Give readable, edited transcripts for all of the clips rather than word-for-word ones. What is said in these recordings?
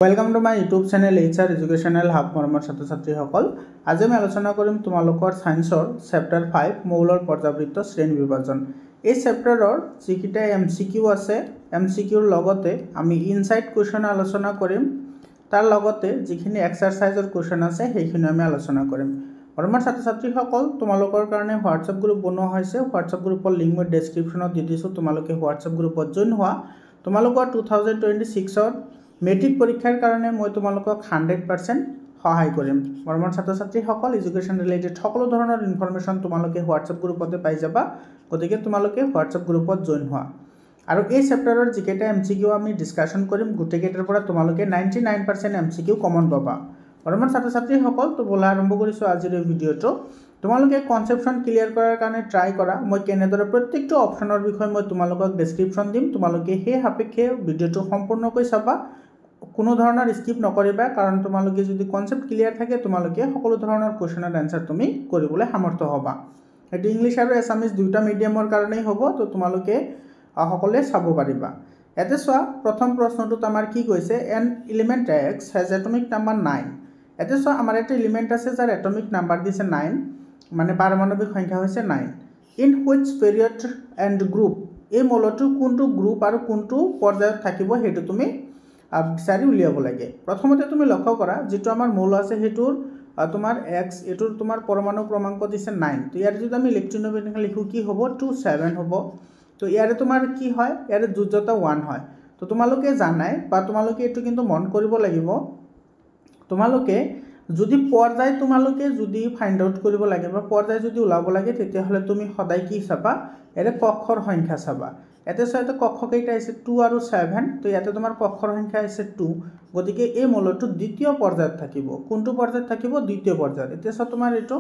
Welcome to my YouTube channel HR educational hub मरমৰ ছাত্ৰ-ছাত্ৰীসকল আজি আমি আলোচনা কৰিম তোমালোকৰ সায়েন্সৰ চেপ্টাৰ 5 মৌলৰ পৰ্যাবৃত্ত শ্ৰেণী বিভাজন এই চেপ্টাৰৰ যিকিটা MCQ আছে MCQৰ লগতে আমি ইনসাইট কোৱেশ্চন আলোচনা কৰিম তাৰ লগতে যিখিনি এক্সাৰসাইজৰ কোৱেশ্চন আছে সেইখিনি আমি আলোচনা কৰিম মৰমৰ ছাত্ৰ-ছাত্ৰীসকল তোমালোকৰ কাৰণে WhatsApp গ্ৰুপ বনোৱা হৈছে WhatsApp গ্ৰুপৰ লিংক মই ডেসক্ৰিপচনত দি দিছো তোমালোকে WhatsApp গ্ৰুপত জয়েন হোৱা তোমালোকৰ 2026 ৰ মেট্ৰিক পৰীক্ষাৰ কাৰণে মই তোমালোকক 100% সহায় কৰিম মৰমৰ ছাত্ৰ-ছাত্ৰীসকল এডুকেশ্যন ৰিলেটেড সকলো ধৰণৰ ইনফৰমেশন তোমালোকে WhatsApp গ্ৰুপতে পাই যাবা গতিকে তোমালোকে WhatsApp গ্ৰুপত জয়েন হোৱা আৰু এই চেপ্টাৰৰ যিকেইটা MCQ আমি ডিসকাশন কৰিম গুটেকেইটাৰ পৰা তোমালোকে 99% MCQ কমন পাবা মৰমৰ ছাত্ৰ-ছাত্ৰীসকল তো বলা আৰম্ভ কৰিছো আজিৰ এই ভিডিওটো তোমালোকে কনসেপশন ক্লিয়াৰ কৰাৰ কাৰণে ট্ৰাই কৰা মই কেনেদৰে প্ৰত্যেকটো অপচনৰ বিষয়ে মই তোমালোকক ডেসক্ৰিপচন দিম তোমালোকে সেই সাপেক্ষে ভিডিওটো সম্পূৰ্ণকৈ চাবা কোনো ধৰণৰ স্কিপ নকৰিবা কাৰণ তোমালোকে যদি কনসেপ্ট ক্লিয়াৰ থাকে তোমালোকে সকলো ধৰণৰ কোৱেশ্চনৰ আনসাৰ তুমি কৰিবলৈ সামৰ্থ হ'বা এটো ইংলিশ আৰু এছামিজ দুটা মিডিয়ামৰ কাৰণেই হ'ব তো তোমালোকে সকলে চাব পাৰিবা এতে সোৱা প্ৰথম প্ৰশ্নটো আমাৰ কি কৈছে N element x has atomic number 9 এতে সোৱা আমাৰ এটা এলিমেন্ট আছে যাৰ এটমিক নাম্বাৰ দিছে 9 মানে পাৰমাণবিক সংখ্যা হৈছে 9 in which period and group এই মৌলটো কোনটো গ্ৰুপ আৰু কোনটো পৰ্যায়ত থাকিব হেতু তুমি বিচাৰি উলিয়াব লাগে প্ৰথমতে তুমি লক্ষ্য কৰা যেটো আমাৰ মৌল আছে হেতুৰ তোমাৰ x এটোৰ তোমাৰ পৰমাণু ক্ৰমাঙ্ক দিছে 9 তো ইয়াৰ যদি আমি ইলেক্ট্ৰনবিন্যাস লিখো কি হ'ব 27 হ'ব তো ইয়াৰে তোমাৰ কি হয় ইয়াৰে যোজ্যতা 1 হয় তো তোমালোকে জানাই বা তোমালোকে এটো কিন্তু মন কৰিব লাগিব তোমালোকে যদি পৰ্যায় তোমালোকে যদি ফাইন্ড আউট কৰিব লাগে বা পৰ্যায় যদি উলাব লাগে তেতিয়া হলে তুমি সদায় কি চাবা এৰে কক্ষৰ সংখ্যা চাবা এতে সৈতে কক্ষ কেইটা আছে 2 আৰু 7 তো ইয়াতে তোমাৰ কক্ষৰ সংখ্যা আছে 2 গতিকে এই মৌলটো দ্বিতীয় পৰ্যায়ত থাকিব কোনটো পৰ্যায়ত থাকিব দ্বিতীয় পৰ্যায়ত এতে সৈ তোমাৰ এটো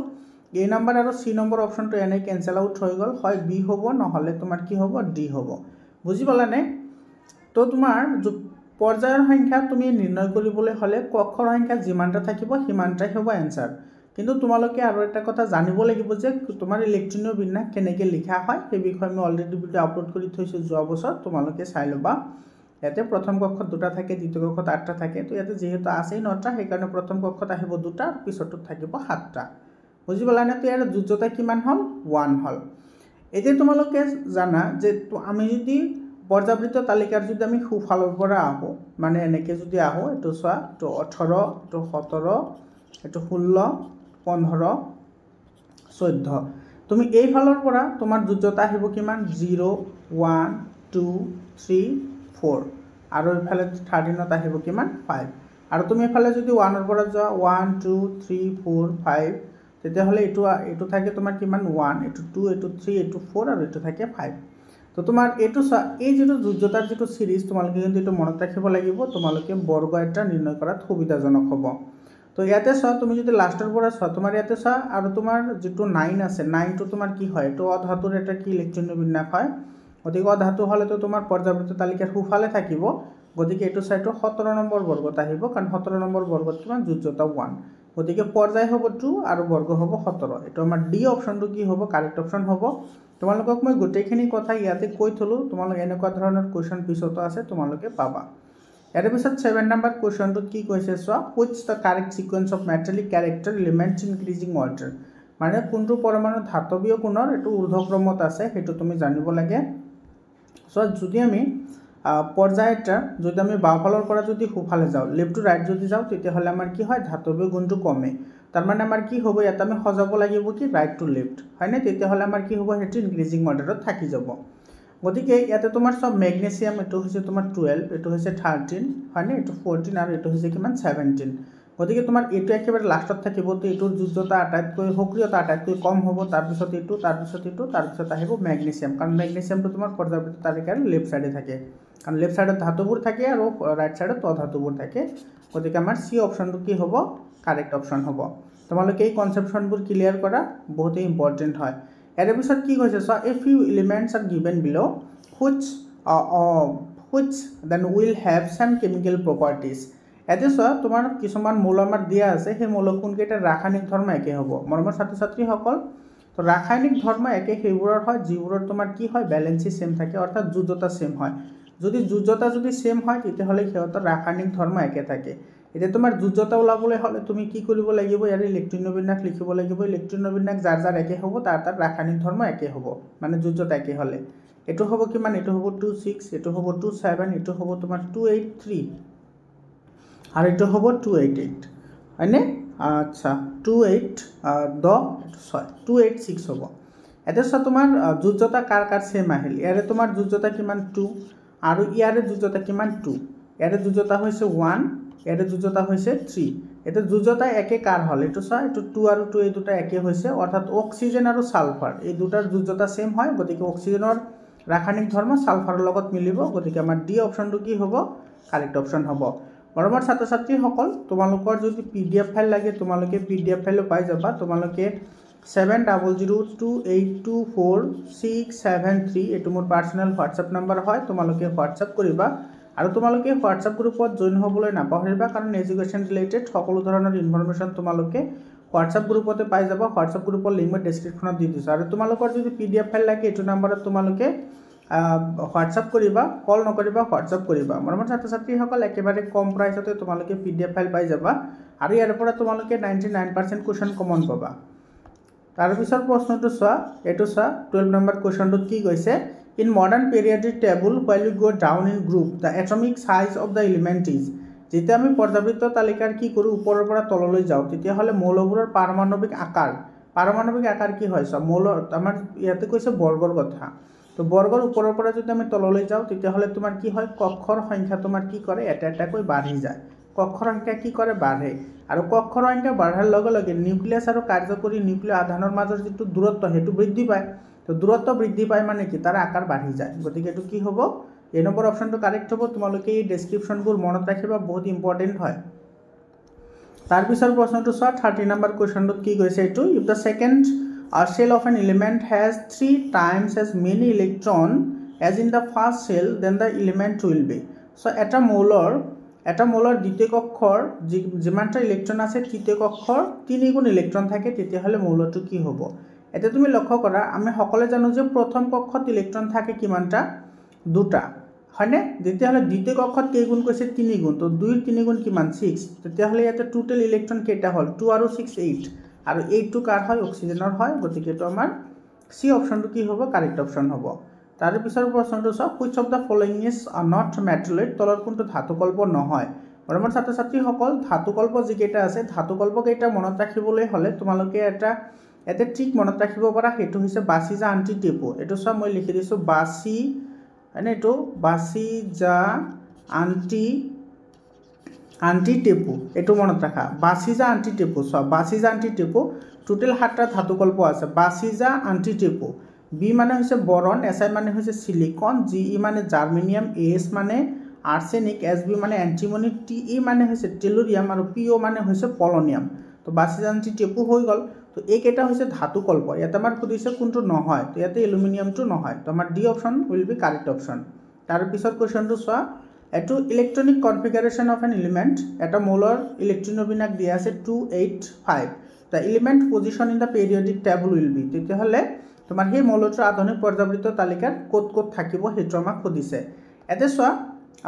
A নম্বৰ আৰু C নম্বৰ অপচনটো এনে ক্যান্সেল আউট হৈ গল হয় B হ'ব নহলে তোমাৰ কি হ'ব D হ'ব বুজি পালানে তো তোমাৰ পৰ্যায়ৰ সংখ্যা তুমি নিৰ্ণয় কৰিবলৈ হলে কক্ষৰ সংখ্যা যিমানটা থাকিব সিমানটাই হ'ব आंसर কিন্তু তোমালোকে আৰু এটা কথা জানিব লাগিব যে তোমাৰ ইলেক্ট্ৰনীয় বিন্যাস কেনেকৈ লিখা হয় সেই বিষয়ে আমি অলৰেডি ভিডিও আপলোড কৰি থৈছো যোৱা বছৰ তোমালোকে চাই লবা ইয়াতে প্ৰথম কক্ষত দুটা থাকে দ্বিতীয় কক্ষত আঠটা থাকে তো ইয়াতে যেহেতু আছেই নটা সেই কাৰণে প্ৰথম কক্ষত আহিব দুটা আৰু পিছৰটোত থাকিব সাতটা বুজি পালানে তো ইয়াৰ যোজ্যতা কিমান হল 1 হল এতিয়া তোমালোকে জানা যে আমি যদি পৰ্যাবৃত্ত তালিকাৰ যদি আমি খুফালৰ পৰা আহো মানে এনেকে যদি আহো এটো সোৱা তো 18 তো 17 এটো 16 15 14 তুমি এই ফালৰ পৰা তোমাৰ যোজ্যতা আহিব কিমান 0 1 2 3 4 আৰু ইফালে 13ত আহিব কিমান 5 আৰু তুমি ইফালে যদি 1 ৰ পৰা যোৱা 1 2 3 4 5 তেতিয়া হলে এটো থাকে তোমাৰ কিমান 1 এটো 2 এটো 3 এটো 4 আৰু এটো থাকে 5 তো তোমাৰ এটো এই যেটো যোজ্যতাৰ যেটো সিৰিজ তোমালোকে কিন্তু এটো মনত ৰাখিব লাগিব তোমালোকে বৰ্গ এটা নিৰ্ণয় কৰাত সুবিধাজনক হ'ব তো ইয়াতে তুমি যদি লাস্টৰ পৰা তোমাৰ ইয়াতে আৰু তোমাৰ যেটো 9 আছে 9 টো তোমাৰ কি হয় তো অধাতুৰ এটা কি ইলেক্ট্ৰনীয় বিন্যাস হয় গতিকে অধাতু হলে তো তোমাৰ পৰ্যাবৃত্ত তালিকাৰ হুফালে থাকিব গতিকে এটো 17 নম্বৰ বৰ্গত আহিব কাৰণ 17 নম্বৰ বৰ্গত কিমান যোজ্যতা 1 গতিকে পৰ্যায় হ'ব 2 আৰু বৰ্গ হ'ব 17 এটো আমাৰ ডি অপচনটো কি হ'ব কাৰেক্ট অপচন হ'ব তোমালোকক মই গোটেইখিনি কথা ইয়াতে কৈ থলো তোমালোক এনেকুৱা ধৰণৰ কোৱেশ্চন পিছতো আছে তোমালোকে পাবা ইয়াৰ পিছত 7 নম্বৰ কোৱেশ্চনটো কি কৈছে সোৱা which the correct sequence of metallic character elements increasing order মানে কোনটো পৰমাণু ধাতৱীয় গুণৰ এটো ঊৰ্ধ্বক্ৰমত আছে হেতু তুমি জানিব লাগে সো যদি আমি পৰ্যায়টা যদি আমি বাওফালৰ পৰা যদি হুফালে যাও লেফট টু ৰাইট যদি যাও তেতিয়া হলে আমাৰ কি হয় ধাতৱীয় গুণটো কমে তাৰ মানে আমাৰ কি হ'ব ইয়াত আমি সজাব লাগিব কি ৰাইট টু লেফট হয়নে তেতিয়া হলে আমাৰ কি হ'ব হেতু ইনক্ৰিজিং অৰ্ডাৰত থাকি যাব গতিকে ইয়াতে তোমাৰ সব ম্যাগনেসিয়াম এটো হৈছে তোমাৰ 12 এটো হৈছে 13 হয়নে এটো 14 আৰু এটো হৈছে কিমান 17 গতিকে তোমাৰ এটো একেবাৰে লাষ্টত থাকিব তো এটোৰ যোজ্যতা আটাইতকৈ সক্ৰিয়তা আটাইতকৈ কম হ'ব তাৰ পিছত এটো তাৰ পিছত আহিব ম্যাগনেসিয়াম কাৰণ ম্যাগনেসিয়ামটো তোমাৰ পৰ্যাবৃত্ত তালিকাৰ লেফট সাইডে থাকে কাৰণ লেফট সাইডত ধাতুবোৰ থাকে আৰু ৰাইট সাইডত অধাতুবোৰ থাকে গতিকে আমাৰ সি অপচনটো কি হ'ব কাৰেক্ট অপচন হ'ব তোমালোকে এই কনসেপশনবোৰ ক্লিয়াৰ কৰা বহুত ইম্পৰ্টেন্ট হয় এর পিছত কি কৈছে so a few elements are given below which then will have some chemical properties এতে সো তোমাৰ কিছুমান মৌল আমাৰ দিয়া আছে সেই মৌল কোনকেইটা ৰাসায়নিক ধৰ্ম একে হ'ব মৰমৰ ছাত্ৰ-ছাত্ৰী সকল তো ৰাসায়নিক ধৰ্ম একে সেইবোৰৰ হয় যিবোৰৰ তোমাৰ কি হয় ব্যালেন্সি সেম থাকে অৰ্থাৎ যোজ্যতা সেম হয় যদি যোজ্যতা যদি সেম হয় তেতিয়াহ'লে সিহঁতৰ ৰাসায়নিক ধৰ্ম একে থাকে এতিয়া তোমাৰ যোজ্যতা ওলাবলৈ হ'লে তুমি কি কৰিব লাগিব ইয়াৰ ইলেক্ট্ৰন বিন্যাস লিখিব লাগিব ইলেক্ট্ৰন বিন্যাস যাৰ যাৰ একে হ'ব তাৰ ৰাসায়নিক ধৰ্ম একে হ'ব মানে যোজ্যতা একে হ'লে এটো হ'ব কিমান এটো হ'ব 26 এটো হ'ব 27 এটো হ'ব তোমাৰ 283 আৰু এটো হ'ব 288 হয়নে আচ্ছা 28 286 হ'ব এটা সব তোমাৰ যোজ্যতা কাৰ কাৰ সেম আহিল ইয়াৰে তোমাৰ যোজ্যতা কিমান 2 আৰু ইয়াৰে যোজ্যতা কিমান 2 ইয়াৰে যোজ্যতা হৈছে 1 ইয়াৰে যোজ্যতা হৈছে 3 এটা যোজ্যতা একে কাৰ হল এটো সব এটো 2 আৰু 2 এই দুটা একে হৈছে অৰ্থাৎ অক্সিজেন আৰু সালফাৰ এই দুটাৰ যোজ্যতা সেম হয় গতিকে অক্সিজেনৰ ৰাসায়নিক ধৰ্ম সালফাৰৰ লগত মিলিব গতিকে আমাৰ ডি অপচনটো কি হ'ব কাৰেক্ট অপচন হ'ব মৰমৰ ছাত্ৰ ছাত্ৰীসকল তোমালোকৰ যদি পিডিএফ ফাইল লাগে তোমালোকে পিডিএফ ফাইল পাই যাবা তোমালোকে 7002282467 এটো মোৰ পাৰ্সোনাল হোৱাটসএপ নম্বৰ হয় তোমালোকে হোৱাটসএপ কৰিবা আৰু তোমালোকে হোৱাটসএপ গ্ৰুপত জয়েন হ'বলৈ নাপাহৰিবা কাৰণ এডুকেশ্যন ৰিলেটেড সকলো ধৰণৰ ইনফৰমেশন তোমালোকে হোৱাটসএপ গ্ৰুপতে পাই যাবা হোৱাটসএপ গ্ৰুপৰ লিংক মই ডেসক্ৰিপচনত দি দিছো আৰু তোমালোকৰ যদি পিডিএফ ফাইল লাগে এটো নম্বৰত তোমালোকে হোৱাটসএপ কৰিবা কল নকৰিবা হোৱাটসএপ কৰিবা মৰমৰ ছাত্ৰ ছাত্ৰীসকল একেবাৰে কম প্ৰাইসতে তোমালোকে পিডিএফ ফাইল পাই যাবা আৰু ইয়াৰ পৰা তোমালোকে 99% কোৱেশ্চন কমন পাবা তাৰ পিছৰ প্ৰশ্নটো চোৱা এটো চোৱা 12 নম্বৰ কোৱেশ্চনটো কি কৈছে in modern periodic table while we go down in group the atomic size of the element is যেতিয়া আমি পৰ্যাবৃত্ত তালিকাৰ কি কৰো ওপৰৰ পৰা তললৈ যাও তেতিয়া হলে মৌলবোৰৰ পাৰমাণবিক আকাৰ কি হয় সব মৌল আমাৰ ইয়াতে কৈছে বৰ্গৰ কথা তো বৰ্গৰ ওপৰৰ পৰা যদি আমি তললৈ যাও তেতিয়া হলে তোমাৰ কি হয় কক্ষৰ সংখ্যা তোমাৰ কি কৰে এটা কৈ বাঢ়ি যায় কক্ষৰ সংখ্যা কি কৰে বাঢ়ে আৰু কক্ষৰ সংখ্যা বাঢ়াৰ লগে লগে নিউক্লিয়াছ আৰু কাৰ্যকৰী নিউক্লিয় আধানৰ মাজৰ যেটো দূৰত্ব হেতু বৃদ্ধি পায় তো দূৰত্ব বৃদ্ধি পায় মানে কি তাৰ আকাৰ বাঢ়ি যায় গতিকে এটো কি হ'ব এই নম্বৰ অপচনটো কাৰেক্ট হ'ব তোমালোকে এই ডেসক্ৰিপচনবোৰ মনত ৰাখিবা বহুত ইম্পৰ্টেন্ট হয় তাৰ পিছৰ প্ৰশ্নটো চোৱা 30 নম্বৰ কোৱেশ্চনটো কি কৈছে এটো if the second shell of an element has 3 times as many electron as in the first shell then the element will be so এটা মৌলৰ দ্বিতীয় কক্ষৰ যিমানটা ইলেক্ট্ৰন আছে তৃতীয় কক্ষৰ 3 গুণ ইলেক্ট্ৰন থাকে তেতিয়া হলে মৌলটো কি হ'ব এটা তুমি লক্ষ্য কৰা আমি সকলে জানো যে প্ৰথম কক্ষত ইলেক্ট্ৰন থাকে কিমানটা দুটা হয়নে যেতিয়া হলে দ্বিতীয় কক্ষত কেই গুণ কৈছে 3 গুণ তো 2 3 গুণ কিমান 6 তেতিয়া হলে এটা টোটাল ইলেক্ট্ৰন কেইটা হল 2 আৰু 6 8 আৰু 8 টো কাৰ হয় অক্সিজেনৰ হয় গতিকে তো আমাৰ সি অপচনটো কি হ'ব কাৰেক্ট অপচন হ'ব তাৰ পিছৰ প্ৰশ্নটো চাও which of the following is not metalloid তলৰ কোনটো ধাতুকল্প নহয় মৰমৰ ছাত্ৰ ছাত্ৰীসকল ধাতুকল্প যিকেইটা আছে ধাতুকল্প কেইটা মনত ৰাখিবলৈ হলে তোমালোকে এটা ট্ৰিক মনত ৰাখিব পৰা হেতু হৈছে বাসিজা আন্টি টেপো এটো সব মই লিখি দিছো বাসি মানে এটো বাসিজা আন্টি টেপো এটো মনত ৰাখা বাসিজা আন্টি টেপো সব বাসিজা আন্টি টেপো টোটাল 7টা ধাতুকল্প আছে বাসিজা আন্টি টেপো বি মানে হৈছে বৰন এসআই মানে হৈছে সিলিকন জি মানে জাৰ্মেনিয়াম এস মানে আৰ্সেনিক এসবি মানে অ্যান্টিমনি টি মানে হৈছে টেলুৰিয়াম আৰু পিও মানে হৈছে পলনিয়াম তো বাসিজা আন্টি টেপো হৈ গল তো এই কেটা হৈছে ধাতুকল্প ইয়াতে আমাৰ খুদিছে কোনটো নহয় তো ইয়াতে এলুমিনিয়ামটো নহয় তো আমাৰ D option will be correct option তাৰ পিছৰ কোৱেশ্চনটো চোৱা এটো electronic configuration of an element এটা মৌলৰ ইলেক্ট্ৰন বিন্যাস দিয়া আছে 285 the element position in the periodic table will be তেতিয়া হলে তোমাৰ হে মৌলটোৰ আধুনিক পৰ্যাবৃত্ত তালিকাৰ ক'ত থাকিব হেতু আমাক খুদিছে এতে চোৱা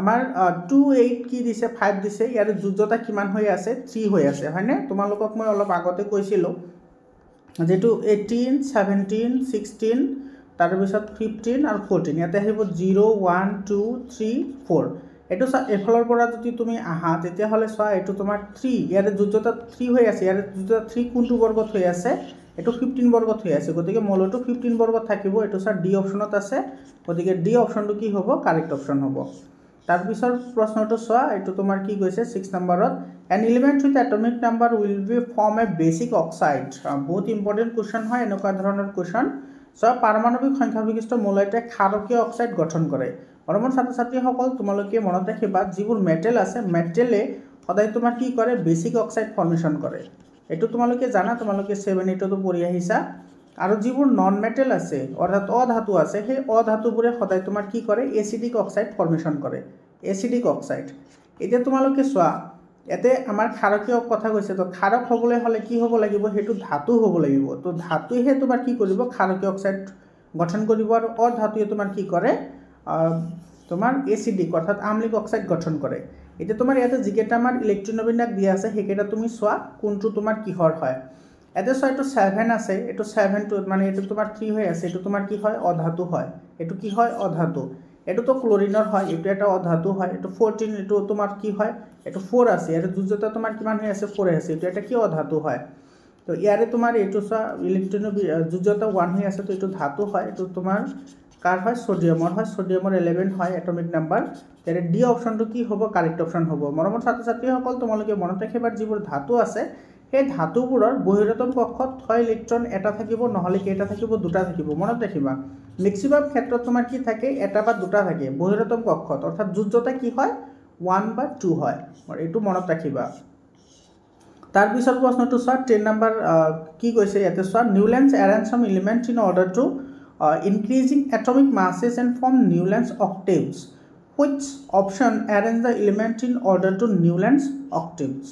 আমাৰ 28 কি দিছে 5 দিছে ইয়াৰ যোজ্যতা কিমান হৈ আছে 3 হৈ আছে হয়নে তোমালোকক মই অলপ আগতে কৈছিলো যেটো 18 17 16 তাৰ পিছত 15 আৰু 14 ইয়াতে আহিব 0 1 2 3 4 এটো এফলৰ পৰা যদি তুমি আহা তেতিয়া হলে চোৱা এটো তোমাৰ 3 ইয়াৰ যোজ্যতা 3 হৈ আছে ইয়াৰ যোজ্যতা 3 কোনটো বৰ্গত হৈ আছে এটো 15 বৰ্গত হৈ আছে গতিকে মৌলটো 15 বৰ্গত থাকিব এটো স্যাৰ ডি অপচনত আছে গতিকে ডি অপচনটো কি হ'ব কাৰেক্ট অপচন হ'ব তাৰ পিছৰ প্ৰশ্নটো চোৱা এটো তোমাৰ কি কৈছে 6 নম্বৰত an element with atomic number will be form a basic oxide বহুত ইম্পৰ্টেন্ট কোৱেশ্চন হয় এনেকুৱা ধৰণৰ কোৱেশ্চন সব পাৰমাণবিক সংখ্যা বিশিষ্ট মৌলতে ক্ষাৰকীয় অক্সাইড গঠন কৰে মৰমৰ ছাত্ৰ ছাত্ৰীসকল তোমালোকে মনত ৰাখিবা যিবোৰ মেটেল আছে মেটেলে সদায় তোমাৰ কি কৰে বেসিক অক্সাইড ফৰ্মেশন কৰে এটো তোমালোকে জানা তোমালোকে 7 8 তো পঢ়ি আহিছা আৰু যিবোৰ নন মেটেল আছে অৰ্থাৎ অধাতু আছে সেই অধাতুবোৰে সদায় তোমাৰ কি কৰে এসিডিক অক্সাইড ফৰ্মেশন কৰে এসিডিক অক্সাইড এতিয়া তোমালোকে চোৱা এতে আমাৰ ক্ষাৰকীয় কথা কৈছে তো ক্ষাৰক হ'বলৈ হলে কি হ'ব লাগিব হেতু ধাতু হ'ব লাগিব তো ধাতুহে তোমাৰ কি কৰিব ক্ষাৰকীয় অক্সাইড গঠন কৰিব আৰু অধাতুয়ে তোমাৰ কি কৰে তোমাৰ এচিডিক অৰ্থাৎ আম্লিক অক্সাইড গঠন কৰে এতিয়া তোমাৰ ইয়াতে যিকেইটা আমাৰ ইলেক্ট্ৰনবিন্যাস দিয়া আছে সেইকেইটা তুমি চোৱা কোনটো তোমাৰ কিহৰ হয় এতে চোৱা এইটো 7 আছে এইটো 7 টো মানে এইটো তোমাৰ 3 হৈ আছে এইটো তোমাৰ কি হয় অধাতু হয় এইটো কি হয় অধাতু এটো তো ক্লোৰিনৰ হয় এটো এটা অধাতু হয় এটো 14 এটো তোমাৰ কি হয় এটো 4 আছে এটো দুজটা তোমাৰ কিমান হৈ আছে 4 আছে এটো এটা কি অধাতু হয় তো ইয়াৰে তোমাৰ এটো চা ইলেক্ট্ৰন দুজটা 1 হৈ আছে তো এটো ধাতু হয় এটো তোমাৰ কাৰ হয় সোডিয়ামৰ 11 হয় এটমিক নাম্বাৰ তেৰে ডি অপশনটো কি হ'ব কাৰেক্ট অপশন হ'ব মৰমৰ ছাত্ৰ ছাত্ৰী সকল তোমালোকে মনত ৰাখিবা যিবোৰ ধাতু আছে সেই ধাতুবোৰৰ বহিৰতম কক্ষত হয় ইলেক্ট্ৰন এটা থাকিব নহলে কেইটা থাকিব দুটা থাকিব মনত ৰাখিবা ম্যাক্সিমাম ক্ষেত্ৰত তোমাৰ কি থাকে এটা বা দুটা থাকে বহিৰতম কক্ষত অৰ্থাৎ যুজতা কি হয় 1 বা 2 হয় আৰু এটো মনত ৰাখিবা তাৰ পিছৰ প্ৰশ্নটো চোৱা 10 নম্বৰ কি কৈছে ইয়াতে চোৱা Newlands arrange some elements in order to increasing atomic masses and form Newland's octaves. Which option arrange the element in order to Newland's octaves?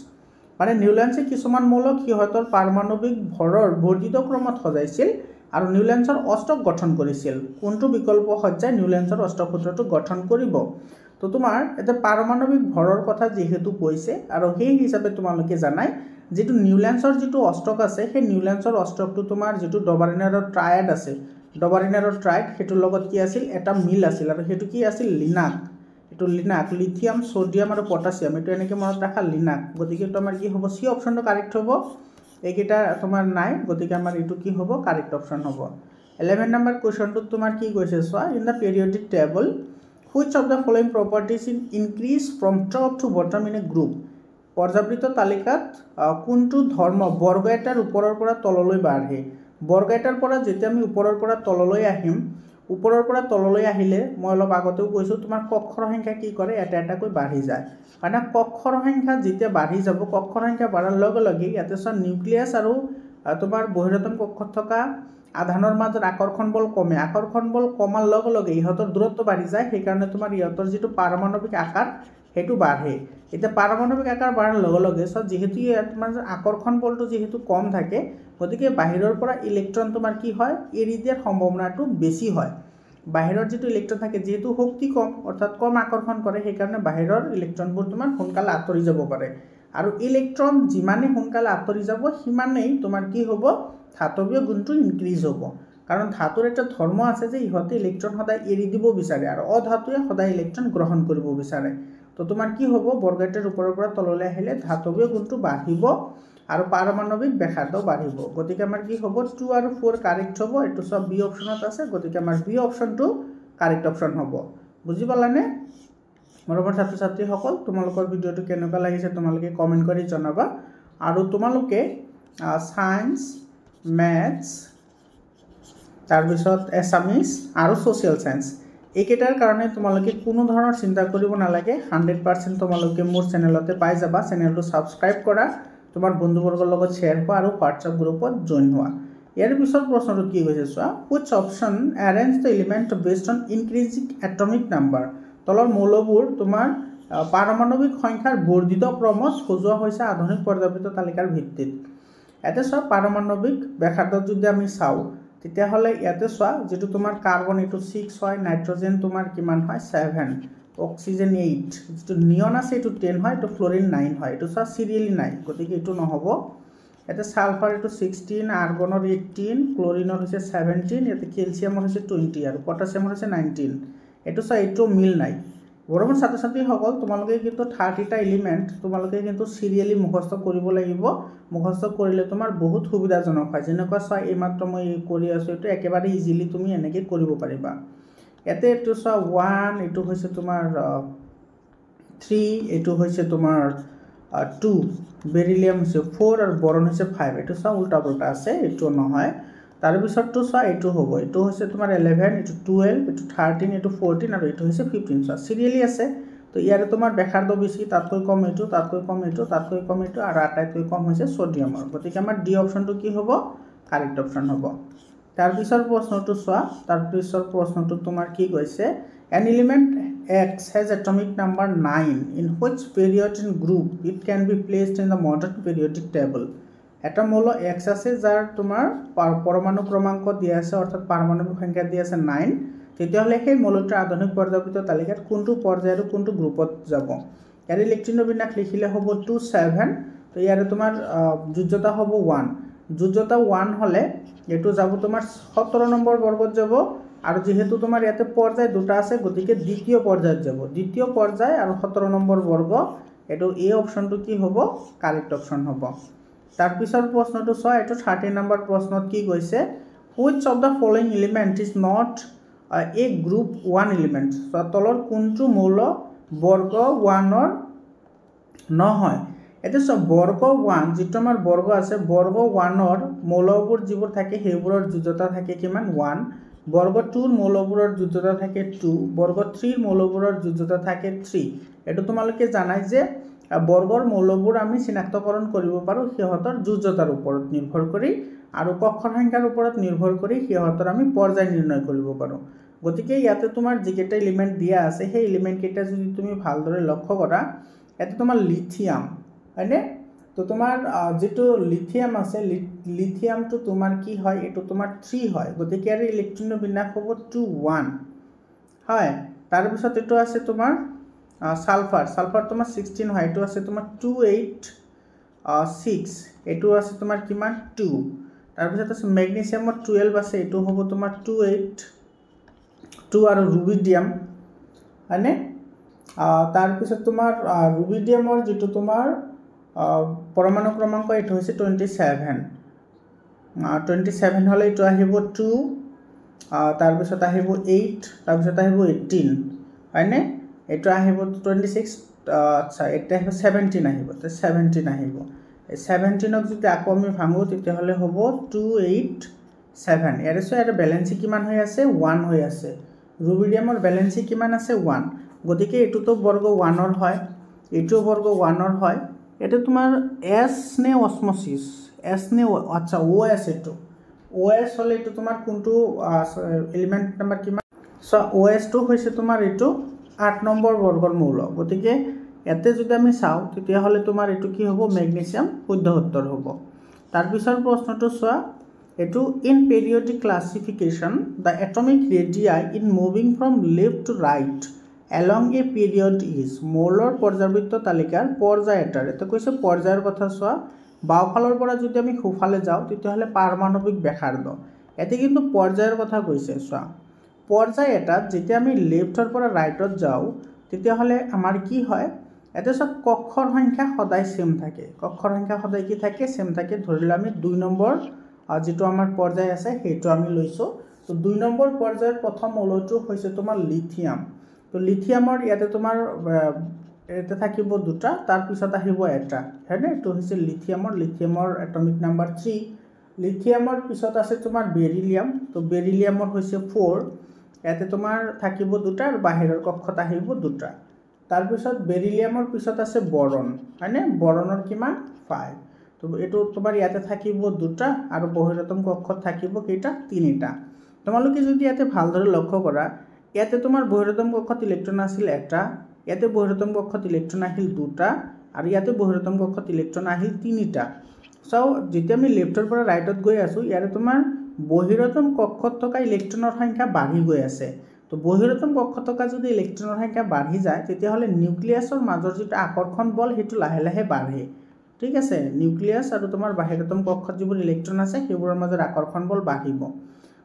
মানে নিউল্যান্ডছে কিছুমান মৌলক সিহঁতৰ পাৰমাণবিক ভৰৰ বৰ্ধিত ক্ৰমত সজাইছিল আৰু নিউল্যান্ডছৰ অষ্টক গঠন কৰিছিল কোনটো বিকল্প সজ্জাই নিউল্যান্ডছৰ অষ্টক সূত্ৰটো গঠন কৰিব তো তোমাৰ এটা পাৰমাণবিক ভৰৰ কথা যেহেতু কৈছে আৰু সেই হিচাপে তোমালোকে জানাই যেটো নিউল্যান্ডছৰ যেটো অষ্টক আছে সেই নিউল্যান্ডছৰ অষ্টকটো তোমাৰ যেটো ডবাৰিনাৰৰ ট্ৰায়াড আছে ডবাৰিনাৰৰ ট্ৰাইড হেতুৰ লগত কি আছিল এটা মিল আছিল আৰু হেতু কি আছিল লিনাক এটো লিনাক লিথিয়াম সোডিয়াম আৰু পটাছিয়াম এটো এনেকে মনত ৰাখা লিনাক গতিকে তোমাৰ কি হ'ব সি অপশনটো কাৰেক্ট হ'ব এইকেইটা তোমাৰ নাই গতিকে আমাৰ এটো কি হ'ব কাৰেক্ট অপশন হ'ব 11 নম্বৰ কোৱেশ্চনটো তোমাৰ কি কৈছে চোৱা in the periodic table which of the following properties increase from top to bottom in a group পৰ্যাবৃত্ত তালিকাত কোনটো ধৰ্ম বৰ্গ এটাৰ ওপৰৰ পৰা তললৈ বাঢ়ে বৰ্গ এটাৰ পৰা যেতিয়া আমি ওপৰৰ পৰা তললৈ আহিম ওপৰৰ পৰা তললৈ আহিলে মই অলপ আগতেও কৈছো তোমাৰ কক্ষৰ সংখ্যা কি কৰে এটা এটা কৈ বাঢ়ি যায় মানে কক্ষৰ সংখ্যা যেতিয়া বাঢ়ি যাব কক্ষৰ সংখ্যা বাঢ়াৰ লগে লগে ইয়াতে সব নিউক্লিয়াছ আৰু তোমাৰ বহিৰতম কক্ষত থকা আধানৰ মাজৰ আকৰ্ষণ বল কমে আকৰ্ষণ বল কমাৰ লগে লগে ইহতৰ দূৰত্ব বাঢ়ি যায় সেই কাৰণে তোমাৰ ইহতৰ যেটো পাৰমাণবিক আকাৰ হেতু বাঢ়ে এটা পাৰমাণবিক আকাৰ বাঢ়াৰ লগে লগে সব যেহেতু তোমাৰ আকৰ্ষণ বলটো যেহেতু কম থাকে গতিকে বাহিৰৰ পৰা ইলেক্ট্ৰন তোমাৰ কি হয় এৰি দিয়াৰ সম্ভাৱনাটো বেছি হয় বাহিৰৰ যেটো ইলেক্ট্ৰন থাকে যেহেতু শক্তি কম অৰ্থাৎ কম আকৰ্ষণ কৰে সেই কাৰণে বাহিৰৰ ইলেক্ট্ৰনবোৰ তোমাৰ সোনকালে আঁতৰি যাব পাৰে আৰু ইলেক্ট্ৰন যিমানে সোনকালে আঁতৰি যাব সিমানেই তোমাৰ কি হ'ব ধাতৱীয় গুণটো ইনক্ৰিজ হ'ব কাৰণ ধাতুৰ এটা ধৰ্ম আছে যে ইহতে ইলেক্ট্ৰন সদায় এৰি দিব বিচাৰে আৰু অধাতুৱে সদায় ইলেক্ট্ৰন গ্ৰহণ কৰিব বিচাৰে তো তোমাৰ কি হ'ব বৰ্গ এটাৰ ওপৰৰ পৰা তললৈ আহিলে ধাতৱীয় গুণটো বাঢ়িব আৰু পাৰমাণবিক ব্যাসাৰ্ধ বাঢ়িব গতিকে আমাৰ কি হ'ব 2 আৰু 4 কাৰেক্ট হ'ব এটো সব বি অপশনত আছে গতিকে আমাৰ বি অপশনটো কাৰেক্ট অপশন হ'ব বুজি পালানে মৰমৰ ছাত্ৰ ছাত্ৰী সকল তোমালোকৰ ভিডিওটো কেনেকুৱা লাগিছে তোমালোকে কমেন্ট কৰি জনাবা আৰু তোমালোকে সায়েন্স ম্যাথছ তাৰ পিছত এছামিজ আৰু সোশ্যাল সায়েন্স এইকেইটাৰ কাৰণে তোমালোকে কোনো ধৰণৰ চিন্তা কৰিব নালাগে 100% তোমালোকে মোৰ চেনেলতে পাই যাবা চেনেলটো সাবস্ক্ৰাইব কৰা তোমাৰ বন্ধুবৰ্গৰ লগত শেয়াৰ কৰা আৰু WhatsApp গ্ৰুপত জয়েন হোৱা ইয়াৰ পিছৰ প্ৰশ্নটো কি হৈছে চোৱা which option arrange the element based on increasing atomic number তলৰ মৌলবোৰ তোমাৰ পাৰমাণবিক সংখ্যাৰ বৰ্ধিত ক্ৰমত সজোৱা হৈছে আধুনিক পৰ্যাবৃত্ত তালিকাৰ ভিত্তিত এতে সব পাৰমাণবিক ব্যাসাৰ্ধ যদি আমি চাও তেতিয়া হলে ইয়াতে চোৱা যেটো তোমাৰ কাৰ্বন এটো 6 হয় নাইট্ৰজেন তোমাৰ কিমান হয় 7 অক্সিজেন 8 যেটো নিয়ন আছে এটো 10 হয় এটো ফ্লোৰিন 9 হয় এটো চোৱা সিৰিয়ালি নাই গতিকে এটো নহব এতে সালফাৰ এটো 16 আৰ্গনৰ 18 ক্লোৰিনৰ হৈছে 17 এতে ক্যালসিয়ামৰ হৈছে 20 আৰু পটাছিয়ামৰ হৈছে 19 এটো চোৱা এটো মিল নাই বৰমৰ ছাত্ৰ ছাত্ৰী সকল তোমালোকে কিন্তু 30 টা এলিমেন্ট তোমালোকে কিন্তু সিৰিয়ালি মুখস্থ কৰিব লাগিব মুখস্থ কৰিলে তোমাৰ বহুত সুবিধাজনক হয় যেনেকুৱা চোৱা এই মাত্ৰ মই কৰি আছো এটো একেবাৰে ইজিলি তুমি এনেকৈ কৰিব পাৰিবা এতে এটো চোৱা 1 এটো হৈছে তোমাৰ 3 এটো হৈছে তোমাৰ 2 বেৰিলিয়াম হৈছে 4 আৰু বৰন হৈছে 5 এটো চোৱা উল্টা পুল্টা আছে এটো নহয় তাৰ পিছৰটো চোৱা এটো হ'ব এটো হৈছে তোমাৰ 11 এটো 12 এটো 13 এটো 14 আৰু এটো হৈছে 15 চোৱা সিৰিয়ালি আছে তো ইয়াৰে তোমাৰ ব্যাসাৰ্ধ বেছি তাতকৈ কম এটো তাতকৈ কম এটো তাতকৈ কম এটো আৰু আটাইতকৈ কম হৈছে সোডিয়ামৰ গতিকে আমাৰ ডি অপশনটো কি হ'ব কাৰেক্ট অপশন হ'ব তাৰ পিছৰ প্ৰশ্নটো চোৱা তাৰ পিছৰ প্ৰশ্নটো তোমাৰ কি কৈছে an element x has atomic number 9 in which period in group it can be placed in the modern periodic table এটা মৌল x আছে যাৰ তোমাৰ পৰমাণু ক্ৰমাঙ্ক দিয়া আছে অৰ্থাৎ পাৰমাণবিক সংখ্যা দিয়া আছে 9 তেতিয়াহ'লে সেই মৌলটোৰ আধুনিক পৰ্যায়বৃত্ত তালিকাত কোনটো পৰ্যায় আৰু কোনটো গ্ৰুপত যাব ইয়াৰে ইলেক্ট্ৰনৰ বিন্যাস লিখিলে হ'ব 2 7 তো ইয়াৰে তোমাৰ যোজ্যতা হ'ব 1 যোজ্যতা 1 হলে এটো যাব তোমাৰ 17 নম্বৰ বৰ্গত যাব আৰু যেহেতু তোমাৰ ইয়াতে পৰ্যায় দুটা আছে গতিকে দ্বিতীয় পৰ্যায়ত যাব দ্বিতীয় পৰ্যায় আৰু 17 নম্বৰ বৰ্গ এটো এই অপচনটো কি হ'ব কাৰেক্ট অপচন হ'ব তাৰ পিছৰ প্ৰশ্নটো চোৱা এটো 30 নম্বৰ প্ৰশ্নত কি কৈছে which of the following element is not a group 1 element so তলৰ কোনটো মৌল বৰ্গ 1 ৰ নহয় এটা সব বৰ্গ 1 যেটো আমাৰ বৰ্গ আছে বৰ্গ 1 ৰ মৌলবোৰ যিবোৰ থাকে সেইবোৰৰ যোজ্যতা থাকে কিমান 1 বৰ্গ 2 ৰ মৌলবোৰৰ যোজ্যতা থাকে 2 বৰ্গ 3 ৰ মৌলবোৰৰ যোজ্যতা থাকে 3 এটো তোমালোকে জানাই যে বৰ্গৰ মৌলবোৰ আমি চিনাক্তকৰণ কৰিব পাৰো সিহঁতৰ যোজ্যতাৰ ওপৰত নিৰ্ভৰ কৰি আৰু কক্ষৰ সংখ্যাৰ ওপৰত নিৰ্ভৰ কৰি সিহঁতৰ আমি পৰ্যায় নিৰ্ণয় কৰিব পাৰো গতিকে ইয়াতে তোমাৰ যিকেটা এলিমেন্ট দিয়া আছে সেই এলিমেন্ট কেইটা যদি তুমি ভালদৰে লক্ষ্য কৰা এটা তোমাৰ লিথিয়াম হয়নে তো তোমাৰ যেটো লিথিয়াম আছে লিথিয়ামটো তোমাৰ কি হয় এটো তোমাৰ 3 হয় গতিকে ইয়াৰ ইলেক্ট্ৰনৰ বিন্যাস হ'ব 2 1 হয় তাৰ পিছত এটো আছে তোমাৰ সালফাৰ তোমাৰ 16 হয় এটো আছে তোমাৰ 2 8 6 এটো আছে তোমাৰ কিমান 2 তাৰ পিছত আছে ম্যাগনেসিয়ামৰ 12 আছে এটো হ'ব তোমাৰ 2 8 2 আৰু ৰুবিডিয়াম হয়নে তাৰ পিছত তোমাৰ ৰুবিডিয়ামৰ যেটো তোমাৰ পৰমাণু ক্ৰমাংক এটো হৈছে 27 হলে এটো আহিব 2 তাৰ পিছত আহিব 8 তাৰ পিছত আহিব 18 হয়নে এটো আহিব 26 আচ্ছা এটা আহিব 17 আহিব তো 17 আহিব এই 17ক যদি আকৌ আমি ভাঙো তেতিয়া হলে হ'ব 2 8 7 ইয়াৰে সো এটা ব্যালেন্সি কিমান হৈ আছে 1 হৈ আছে ৰুবিডিয়ামৰ ব্যালেন্সি কিমান আছে 1 গতিকে এটো তো বৰ্গ 1 ৰ হয় এটো বৰ্গ 1 ৰ হয় এটা তোমাৰ s নে অসমোসিস s নে আচ্ছা os এটো os হলে এটো তোমাৰ কোনটো এলিমেন্ট নাম্বাৰ কিমান সো os টো হৈছে তোমাৰ এটো 8 নম্বৰ বৰ্গৰ মৌল গতিকে এতে যদি আমি চাও তেতিয়া হলে তোমাৰ এটো কি হ'ব ম্যাগনেসিয়াম শুদ্ধ উত্তৰ হ'ব তাৰ পিছৰ প্ৰশ্নটো চোৱা এটো in periodic classification the atomic radii in moving from left to right along a period is মৌলৰ পৰ্যায়বৃত্ত তালিকাৰ পৰ্যায় এটাৰ এটো কৈছে পৰ্যায়ৰ কথা চোৱা বাওফালৰ পৰা যদি আমি খুফালে যাও তেতিয়া হলে পাৰমাণবিক ব্যাসাৰ্ধ এতে কিন্তু পৰ্যায়ৰ কথা কৈছে চোৱা পৰ্যায় এটাত যেতিয়া আমি লেফটৰ পৰা ৰাইটত যাও তেতিয়া হলে আমাৰ কি হয় এতে সব কক্ষৰ সংখ্যা সদায় সেম থাকে কক্ষৰ সংখ্যা সদায় কি থাকে সেম থাকে ধৰিলে আমি 2 নম্বৰ যেটো আমাৰ পৰ্যায় আছে হেটো আমি লৈছো তো 2 নম্বৰ পৰ্যায়ৰ প্ৰথম মৌলটো হৈছে তোমাৰ লিথিয়াম তো লিথিয়ামৰ ইয়াতে তোমাৰ এটা থাকিব দুটা তাৰ পিছত আহিব এটা হয়নে তো হৈছে লিথিয়ামৰ এটমিক নাম্বাৰ 3 লিথিয়ামৰ পিছত আছে তোমাৰ বেৰিলিয়াম তো বেৰিলিয়ামৰ হৈছে 4 ইয়াতে তোমাৰ থাকিব দুটা আৰু বাহিৰৰ কক্ষত আহিব দুটা তাৰ পিছত বেৰিলিয়ামৰ পিছত আছে বৰন হয়নে বৰণৰ কিমান 5 তো এটো তোমাৰ ইয়াতে থাকিব দুটা আৰু বহিৰতম কক্ষত থাকিব কেইটা তিনিটা তোমালোকে যদি ইয়াতে ভালদৰে লক্ষ্য কৰা ইয়াতে তোমাৰ বহিৰতম কক্ষত ইলেক্ট্ৰন আছিল এটা ইয়াতে বহিৰতম কক্ষত ইলেক্ট্ৰন আহিল দুটা আৰু ইয়াতে বহিৰতম কক্ষত ইলেক্ট্ৰন আহিল তিনিটা সো যেতিয়া আমি লেফটৰ পৰা ৰাইটত গৈ আছো ইয়াৰে তোমাৰ বহিৰতম কক্ষত থকা ইলেক্ট্ৰনৰ সংখ্যা বাঢ়ি গৈ আছে তো বহিৰতম কক্ষত থকা যদি ইলেক্ট্ৰনৰ সংখ্যা বাঢ়ি যায় তেতিয়া হলে নিউক্লিয়াছৰ মাজৰ যেটো আকৰ্ষণ বল হেতু লাহে লাহে বাঢ়ে ঠিক আছে নিউক্লিয়াছ আৰু তোমাৰ বাহিৰতম কক্ষত যিবোৰ ইলেক্ট্ৰন আছে সেইবোৰৰ মাজৰ আকৰ্ষণ বল বাঢ়িব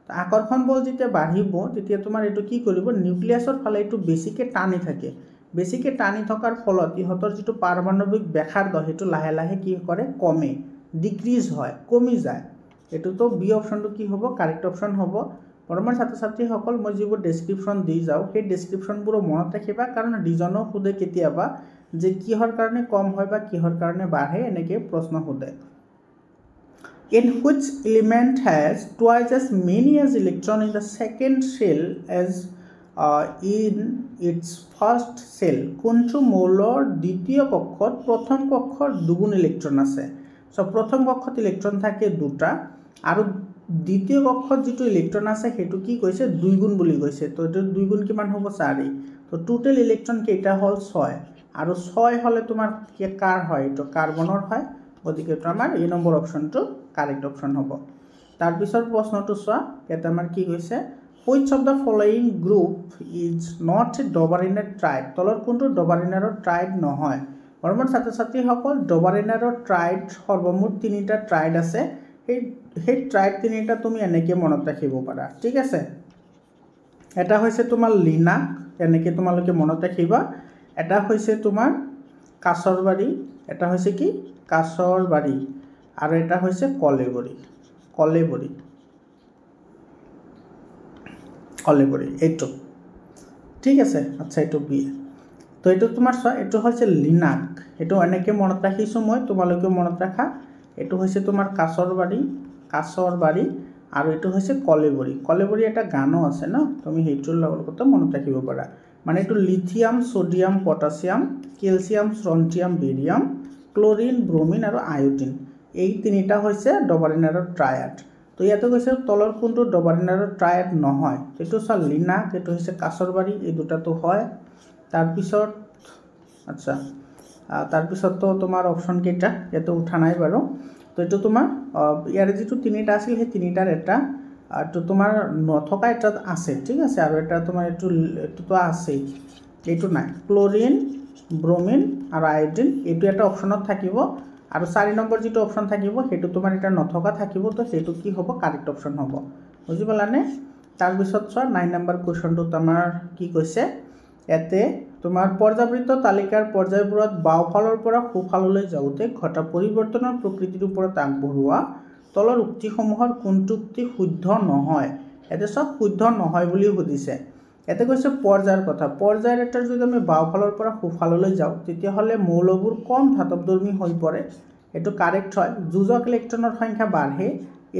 তো আকৰ্ষণ বল যেতিয়া বাঢ়িব তেতিয়া তোমাৰ এটো কি কৰিব নিউক্লিয়াছৰ ফালে এটো বেছিকে টানি থাকে বেছিকে টানি থকাৰ ফলত ইহতৰ যেটো পাৰমাণবিক ব্যাসাৰ্ধ হেতু লাহে লাহে কি কৰে কমে ডিক্ৰিজ হয় কমি যায় এটো তো বি অপশনটো কি হ'ব কাৰেক্ট অপশন হ'ব পৰমৰ ছাত্ৰ ছাত্ৰী সকল মই যিবোৰ ডেসক্ৰিপশন দি যাও সেই ডেসক্ৰিপশনবোৰ মনত ৰাখিবা কাৰণ ডিজনো খুদে কেতিয়াবা যে কিহৰ কাৰণে কম হয় বা কিহৰ কাৰণে বাঢ়ে এনেকে প্ৰশ্ন খুদে in which element has twice as many as electron in the second shell as in its first shell কোনটো মৌলৰ দ্বিতীয় কক্ষত প্ৰথম কক্ষৰ দুগুণ ইলেক্ট্ৰন আছে সো প্ৰথম কক্ষত ইলেক্ট্ৰন থাকে দুটা আৰু দ্বিতীয় কক্ষত যেটো ইলেক্ট্ৰন আছে হেতু কি কৈছে দুই গুণ বুলি কৈছে তো এটো দুই গুণ কিমান হ'ব 4 তো টোটাল ইলেক্ট্ৰন কেইটা হল 6 আৰু 6 হলে তোমাৰ কি কাৰ হয় তো কাৰ্বনৰ হয় গতিকে তো আমাৰ এই নম্বৰ অপশনটো কাৰেক্ট অপশন হ'ব তাৰ পিছৰ প্ৰশ্নটো চোৱা এটা আমাৰ কি কৈছে which of the following group is not a Dobereiner triad তলৰ কোনটো ডবাৰিনাৰৰ ট্ৰাইড নহয় মৰমৰ ছাত্ৰ ছাত্ৰীসকল ডবাৰিনাৰৰ ট্ৰাইড সৰ্বমুঠ 3টা ট্ৰাইড আছে সেই ট্ৰাইড 3টা তুমি এনেকৈ মনত ৰাখিব পাৰা ঠিক আছে এটা হৈছে তোমাৰ লিনাক এনেকৈ তোমালোকে মনত ৰাখিবা এটা হৈছে তোমাৰ কাছৰবাৰী এটা হৈছে কি কাছৰবাৰী আৰু এটা হৈছে কলেবৰী এইটো ঠিক আছে আচ্ছা এইটো বি তো এইটো তোমাৰ চোৱা এইটো হৈছে লিনাক এইটো এনেকৈ মনত ৰাখিছোঁ মই তোমালোকে মনত ৰাখা এইটো হৈছে তোমাৰ কাছৰবাৰী আৰু এইটো হৈছে কলেবৰী এটা গানো আছে ন তুমি সেইটোৰ লগত মনত ৰাখিব পাৰা মানে এইটো lithium sodium potassium calcium strontium barium chlorine bromine আৰু আয়োডিন এই 3টা হৈছে ডবাৰিনাৰৰ ট্ৰায়াড তো ইয়াতে কৈছে তলৰ কোনটো ডবাৰিনাৰৰ ট্ৰায়াড নহয় এইটো চোৱা লিনাক এইটো হৈছে কাছৰবাৰী এই দুটাটো হয় তাৰপিছত আচ্ছা তাৰপিছততো তোমাৰ অপশ্যন কেইটা ইয়াতে উঠা নাই বাৰু তো এইটো তোমাৰ ইয়াৰে যিটো 3টা আছিল সেই 3টাৰ এটা তো তোমাৰ নথকা এটা আছে ঠিক আছে আৰু এটা তোমাৰ এইটোতো আছেই এইটো নাই ক্লোৰিন ব্ৰোমিন আৰু আয়োডিন এইটো এটা অপশ্যনত থাকিব আৰু 4 নম্বৰ যিটো অপশ্যন থাকিব সেইটো তোমাৰ এটা নথকা থাকিব তো সেইটো কি হ'ব কাৰেক্ট অপশ্যন হ'ব বুজি পালানে তাৰপিছত চোৱা 9 নম্বৰ কুৱেশ্যনটোত আমাৰ কি কৈছে ইয়াতে তোমাৰ পৰ্যাবৃত্ত তালিকাৰ পৰ্যায়বোৰত বাওঁফালৰ পৰা সোঁফাললৈ যাওঁতে ঘটা পৰিৱৰ্তনৰ প্ৰকৃতিৰ ওপৰত আগবঢ়োৱা তলৰ উক্তিসমূহৰ কোনটো উক্তি শুদ্ধ নহয় ইয়াতে চব শুদ্ধ নহয় বুলি সুধিছে ইয়াতে কৈছে পৰ্যায়ৰ কথা পৰ্যায়ৰ এটাৰ যদি আমি বাওঁফালৰ পৰা সোঁফাললৈ যাওঁ তেতিয়াহ'লে মৌলবোৰ কম ধাতৱধৰ্মী হৈ পৰে এইটো কাৰেক্ট হয় যোজক ইলেক্ট্ৰনৰ সংখ্যা বাঢ়ে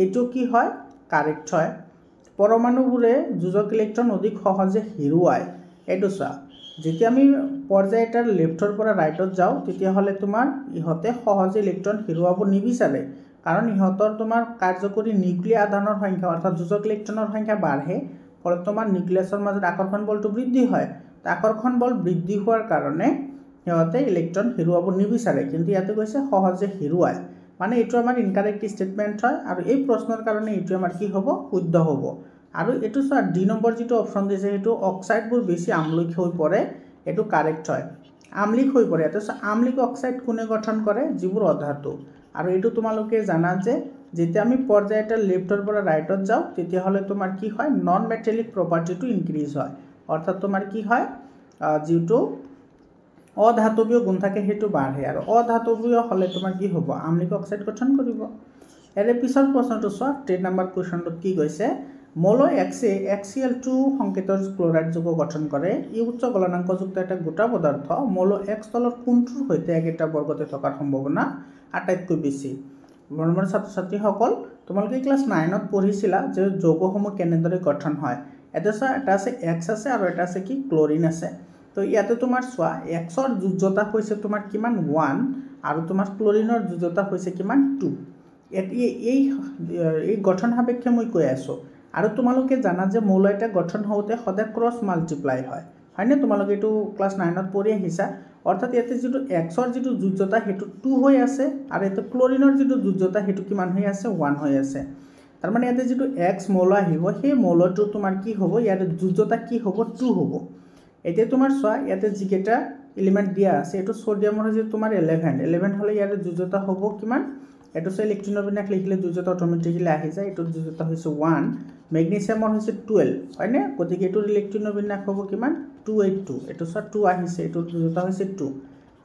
এইটো কি হয় কাৰেক্ট হয় পৰমাণুবোৰে যোজক ইলেক্ট্ৰন অধিক সহজে হেৰুৱায় এইটো চোৱা যেতিয়া আমি পৰ্যায় এটাৰ লেফ্টৰ পৰা ৰাইটত যাওঁ তেতিয়াহ'লে তোমাৰ ইহঁতে সহজে ইলেক্ট্ৰন হেৰুৱাব নিবিচাৰে কাৰণ ইহঁতৰ তোমাৰ কাৰ্যকৰী নিউক্লিয়াৰ আধানৰ সংখ্যা অৰ্থাৎ যোজক ইলেক্ট্ৰনৰ সংখ্যা বাঢ়ে ফলত তোমাৰ নিউক্লিয়াছৰ মাজত আকৰ্ষণ বলটো বৃদ্ধি হয় আকৰ্ষণ বল বৃদ্ধি হোৱাৰ কাৰণে সিহঁতে ইলেক্ট্ৰন হেৰুৱাব নিবিচাৰে কিন্তু ইয়াতে কৈছে সহজে হেৰুৱায় মানে এইটো আমাৰ ইনকাৰেক্ট ষ্টেটমেণ্ট হয় আৰু এই প্ৰশ্নৰ কাৰণে এইটো আমাৰ কি হ'ব শুদ্ধ হ'ব আৰু এইটো চোৱা ডি নম্বৰ যিটো অপশ্যন দিছে সেইটো অক্সাইডবোৰ বেছি আমলিক হৈ পৰে এইটো কাৰেক্ট হয় আমলিক হৈ পৰে ইয়াতে আমলিক অক্সাইড কোনে গঠন কৰে যিবোৰ অধাতু আৰু এইটো তোমালোকে জানা যে যেতিয়া আমি পৰ্যায় এটা লেফ্টৰ পৰা ৰাইটত যাওঁ তেতিয়াহ'লে তোমাৰ কি হয় নন মেটেলিক প্ৰপাৰ্টিটো ইনক্ৰিজ হয় অৰ্থাৎ তোমাৰ কি হয় যিটো অধাতৱীয় গুণ থাকে সেইটো বাঢ়ে আৰু অধাতৱীয় হ'লে তোমাৰ কি হ'ব আমলিক অক্সাইড গঠন কৰিব ইয়াৰে পিছৰ প্ৰশ্নটো চোৱা 10 নম্বৰ কুৱেশ্যনটোত কি কৈছে মৌল এক্সে HCl2 সংকেতৰ ক্লোৰাইড যৌগ গঠন কৰে ই উচ্চ গলনাংকযুক্ত এটা গোটা পদাৰ্থ মৌল X তলৰ কোনটোৰ সৈতে একেটা বৰ্গতে থকাৰ সম্ভাৱনা আটাইতকৈ বেছি মৰমৰ ছাত্ৰ ছাত্ৰীসকল তোমালোকে ক্লাছ 9ত পঢ়িছিলা যে যৌগসমূহ কেনেদৰে গঠন হয় এটা আছে X আছে আৰু এটা আছে কি ক্লোৰিন আছে তো ইয়াতে তোমাৰ চোৱা Xৰ যোজ্যতা হৈছে তোমাৰ কিমান 1 আৰু তোমাৰ ক্লোৰিনৰ যোজ্যতা হৈছে কিমান 2 এই গঠন সাপেক্ষে মই কৈ আছো আৰু তোমালোকে জানা যে মৌল এটা গঠন হওঁতে সদায় ক্ৰছ মাল্টিপ্লাই হয়নে তোমালোকে এইটো ক্লাছ 9ত পঢ়ি আহিছা অৰ্থাৎ ইয়াতে যিটো Xৰ যিটো যোজ্যতা সেইটো 2 হৈ আছে আৰু এটা ক্লোৰিনৰ যিটো যোজ্যতা সেইটো কিমান হৈ আছে 1 হৈ আছে তাৰ মানে ইয়াতে যিটো X মৌল আহিব সেই মৌলটো তোমাৰ কি হ'ব ইয়াতে যোজ্যতা কি হ'ব 2 হ'ব এতিয়া তোমাৰ চোৱা ইয়াতে যিকেইটা এলিমেন্ট দিয়া আছে এটো সোডিয়ামৰ হৈছে তোমাৰ 11 হলে ইয়াতে যোজ্যতা হ'ব কিমান এটো সে ইলেক্ট্ৰনৰ বিন্যাস লিখিলে যোজ্যতা অটোমেটিক্যালি আহি যায় এটো যোজ্যতা হৈছে 1 ম্যাগনেসিয়ামৰ হৈছে 12 হয়নে গতিকে এটো ইলেক্ট্ৰনৰ বিন্যাস হ'ব কিমান 282 এটো সা 2 আহিছে এটো যোজ্যতা হৈছে 2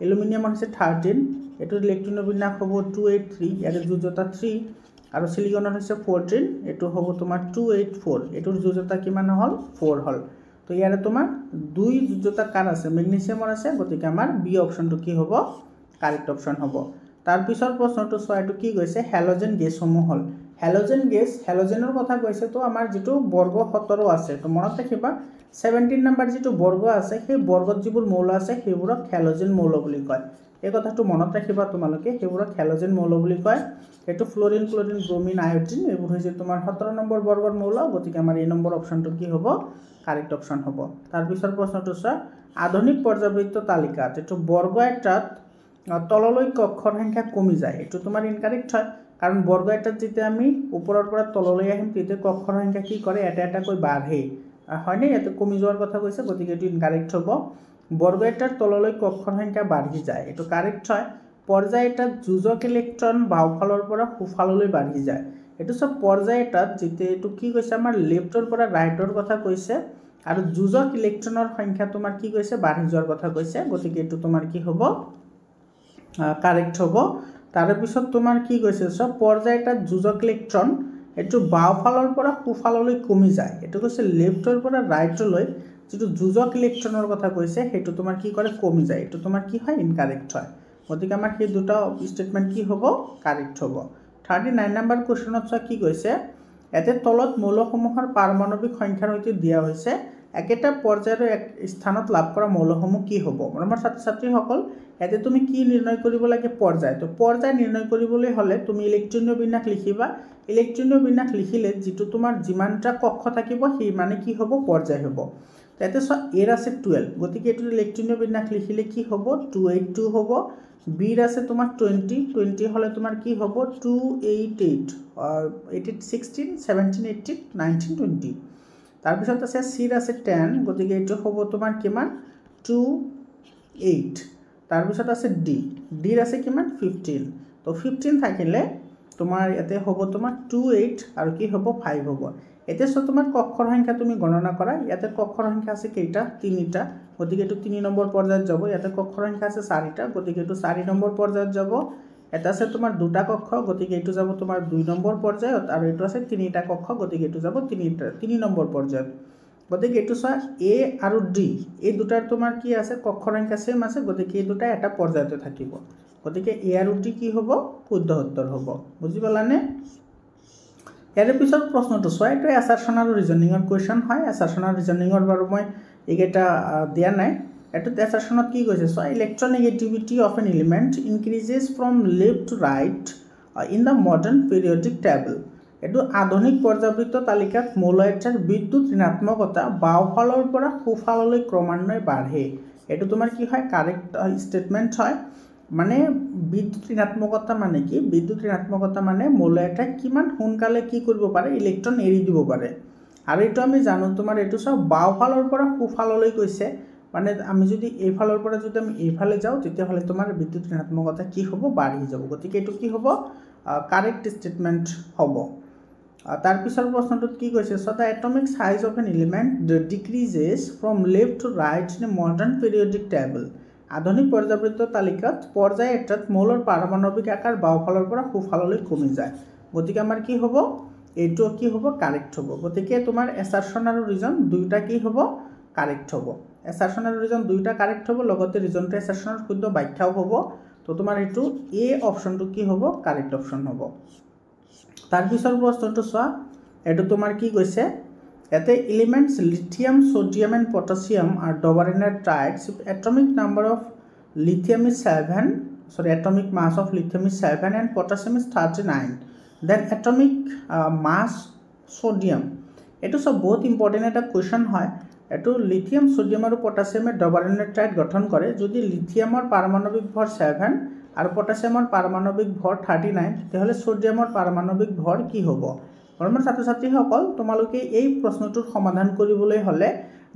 এলুমিনিয়ামৰ হৈছে 13 এটো ইলেক্ট্ৰনৰ বিন্যাস হ'ব 283 ইয়াতে যোজ্যতা 3 আৰু সিলিকনৰ হৈছে 14 এটো হ'ব তোমাৰ 284 এটোৰ যোজ্যতা কিমান হল 4 হল তো ইয়াৰে তোমাৰ দুই যোজ্যতা কাৰ আছে ম্যাগনেসিয়ামৰ আছে গতিকে আমাৰ বি অপচনটো কি হ'ব কাৰেক্ট অপচন হ'ব তাৰ পিছৰ প্ৰশ্নটো চোৱাটো কি গৈছে হেলোজেন গেছসমূহ হল হেলোজেনৰ কথা কৈছে তো আমাৰ যেটো বৰ্গ 17 আছে তো মনত ৰাখিবা 17 নম্বৰ যেটো বৰ্গ আছে সেই বৰ্গত যিবোৰ মৌল আছে সেইবোৰক হেলোজেন মৌল বুলি কয় এই কথাটো মনত ৰাখিবা তোমালোকে সেইবোৰক হেলোজেন মৌল বুলি কয় এটো ফ্লোৰিন ক্লোৰিন ব্ৰোমিন আয়োডিন এইবোৰ হৈছে তোমাৰ 17 নম্বৰ বৰ্গৰ মৌল গতিকে আমাৰ এই নম্বৰ অপচনটো কি হ'ব কাৰেক্ট অপশন হবো তাৰ পিছৰ প্ৰশ্নটো চোৱা আধুনিক পৰ্যাবৃত্ত তালিকাত এটো বৰ্গ এটাত তললৈ কক্ষৰ সংখ্যা কমি যায় এইটো তোমাৰ ইনকাৰেক্ট হয় কাৰণ বৰ্গ এটাত যেতিয়া আমি ওপৰৰ পৰা তললৈ আহিম তেতিয়া কক্ষৰ সংখ্যা কি কৰে এটা এটাকৈ বাঢ়ে হয়নে ইয়াতে কমি যোৱাৰ কথা কৈছে গতিকে এইটো ইনকাৰেক্ট হ'ব বৰ্গ এটাৰ তললৈ কক্ষৰ সংখ্যা বাঢ়ি যায় এইটো কাৰেক্ট হয় পৰ্যায় এটাত যোজক ইলেক্ট্ৰন বাওঁফালৰ পৰা সোঁফাললৈ বাঢ়ি যায় এইটো সব পৰ্যায় এটাত যেতিয়া এইটো কি কৈছে আমাৰ লেফ্টৰ পৰা ৰাইটৰ কথা কৈছে আৰু যোজক ইলেক্ট্ৰনৰ সংখ্যা তোমাৰ কি কৈছে বাঢ়ি যোৱাৰ কথা কৈছে গতিকে এইটো তোমাৰ কি হ'ব কাৰেক্ট হ'ব তাৰ পিছত তোমাৰ কি কৈছে সব পৰ্যায় এটাত যোজক ইলেক্ট্ৰন এইটো বাওঁফালৰ পৰা সোঁফাললৈ কমি যায় এইটো কৈছে লেফ্টৰ পৰা ৰাইটলৈ যেটো যোজক ইলেক্ট্ৰনৰ কথা কৈছে হেতু তোমাৰ কি কৰে কমি যায় এটো তোমাৰ কি হয় ইনকাৰেক্ট হয় গতিকে আমাৰ সেই দুটা স্টেটমেন্ট কি হ'ব কাৰেক্ট হ'ব 39 নম্বৰ কোৱেশ্চনত চা কি কৈছে এতে তলত মৌলসমূহৰ পাৰমাণবিক সংখ্যাৰ সৈতে দিয়া হৈছে একেটা পৰ্যায়ৰ এক স্থানত লাভ কৰা মৌলসমূহ কি হ'ব আমাৰ ছাত্ৰ ছাত্ৰী সকল এতে তুমি কি নিৰ্ণয় কৰিব লাগে পৰ্যায় তো পৰ্যায় নিৰ্ণয় কৰিবলৈ হলে তুমি ইলেক্ট্ৰনীয় বিন্যাস লিখিবা ইলেক্ট্ৰনীয় বিন্যাস লিখিলে যেটো তোমাৰ যিমানটা কক্ষ থাকিব সেই মানে কি হ'ব পৰ্যায় হ'ব তাতে স এর আছে 12 গতিকে এটো ইলেক্ট্রনীয় বিন্যাস লিখিলে কি হবে 282 হবে বি এর আছে তোমার 20 20 হলে তোমার কি হবে 288 88 16 17 18 19 20 তার পিছত আছে সি এর আছে 10 গতিকে এটো হবে তোমার কিমান 28 তার পিছত আছে ডি ডি এর আছে কিমান 15 তো 15 থাকিলে তোমার এতে হবে তোমার 28 আর কি হবে 5 হবে এতে সো তোমার কক্ষৰ সংখ্যা তুমি গণনা কৰা ইয়াতে কক্ষৰ সংখ্যা আছে কেইটা তিনিটা গতিকে এটো 3 নম্বৰ পৰ্যায়ত যাব ইয়াতে কক্ষৰ সংখ্যা আছে 4টা গতিকে এটো 4 নম্বৰ পৰ্যায়ত যাব এটা আছে তোমাৰ দুটা কক্ষ গতিকে এটো যাব তোমাৰ 2 নম্বৰ পৰ্যায়ত আৰু এটো আছে তিনিটা কক্ষ গতিকে এটো যাব 3 নম্বৰ পৰ্যায়ত গতিকে এটো সা এ আৰু ডি এই দুটাৰ তোমাৰ কি আছে কক্ষৰ সংখ্যা সেম আছে গতিকে এই দুটা এটা পৰ্যায়তে থাকিব গতিকে এ আৰু ডি কি হ'ব শুদ্ধ উত্তৰ হ'ব বুজি পালানে ইয়াৰ পিছত প্ৰশ্নটো চোৱা এটো এছাৰশন আৰু ৰিজনিংৰ কোৱেশ্চন হয় এছাৰশন আৰু ৰিজনিংৰ বাৰু মই এইটা দিয়া নাই এটো এছাৰশনত কি কৈছে চোৱা electronegativity of an element increases from left to right in the modern periodic table এটো আধুনিক পৰ্যাবৃত্ত তালিকাত মৌল এটাৰ বিদ্যুৎ ঋণাত্মকতা বাওঁফালৰ পৰা সোঁফাললৈ ক্ৰমান্বয়ে বাঢ়ে এটো তোমাৰ কি হয় কাৰেক্ট স্টেটমেন্ট হয় মানে বিদ্যুৎ ঋণাত্মকতা মানে কি বিদ্যুৎ ঋণাত্মকতা মানে মৌল এটা কিমান সোনকালে কি কৰিব পাৰে ইলেক্ট্ৰন এৰি দিব পাৰে আৰু এটো আমি জানো তোমাৰ এটো সব বাওঁফালৰ পৰা সোঁফাললৈ গৈছে মানে আমি যদি এইফালৰ পৰা যদি আমি এইফালে যাও তেতিয়া হলে তোমাৰ বিদ্যুৎ ঋণাত্মকতা কি হ'ব বাঢ়ি যাব গতিকে এটো কি হ'ব কারেক্ট স্টেটমেন্ট হ'ব তাৰ পিছৰ প্ৰশ্নটোত কি কৈছে so the atomic size of an element decreases from left to right in a modern periodic table আধুনিক পৰ্যাবৃত্ত তালিকাত পৰ্যায় এটাত মৌলৰ পাৰমাণবিক আকাৰ বাওঁফালৰ পৰা সোঁফাললৈ কমি যায় গতিকে আমাৰ কি হ'ব এইটো কি হ'ব কাৰেক্ট হ'ব গতিকে তোমাৰ এছাৰশন আৰু ৰিজন দুইটা কি হ'ব কাৰেক্ট হ'ব এছাৰশন আৰু ৰিজন দুইটা কাৰেক্ট হ'ব লগতে ৰিজনটো এছাৰশনৰ শুদ্ধ ব্যাখ্যাও হ'ব তো তোমাৰ এইটো এ অপচনটো কি হ'ব কাৰেক্ট অপচন হ'ব তাৰ পিছৰ প্ৰশ্নটো চোৱা এটো তোমাৰ কি কৈছে এতে elements lithium sodium and potassium are Dobereiner triads atomic number of lithium is 7 atomic mass of lithium is 7 and potassium is 39 then atomic mass sodium এটো সব বহুত ইম্পর্টেন্ট একটা কোশ্চেন হয় এটো লিথিয়াম সোডিয়াম আর পটাসিয়ামের ডোবারিনার ট্রাইড গঠন করে যদি লিথিয়ামৰ পাৰমাণবিক ভৰ 7 আৰ পটাসিয়ামৰ পাৰমাণবিক ভৰ 39 তাহলে সোডিয়ামৰ পাৰমাণবিক ভৰ কি হ'ব আমাৰ ছাত্ৰ ছাত্ৰী সকল তোমালোকে এই প্ৰশ্নটোৰ সমাধান কৰিবলৈ হলে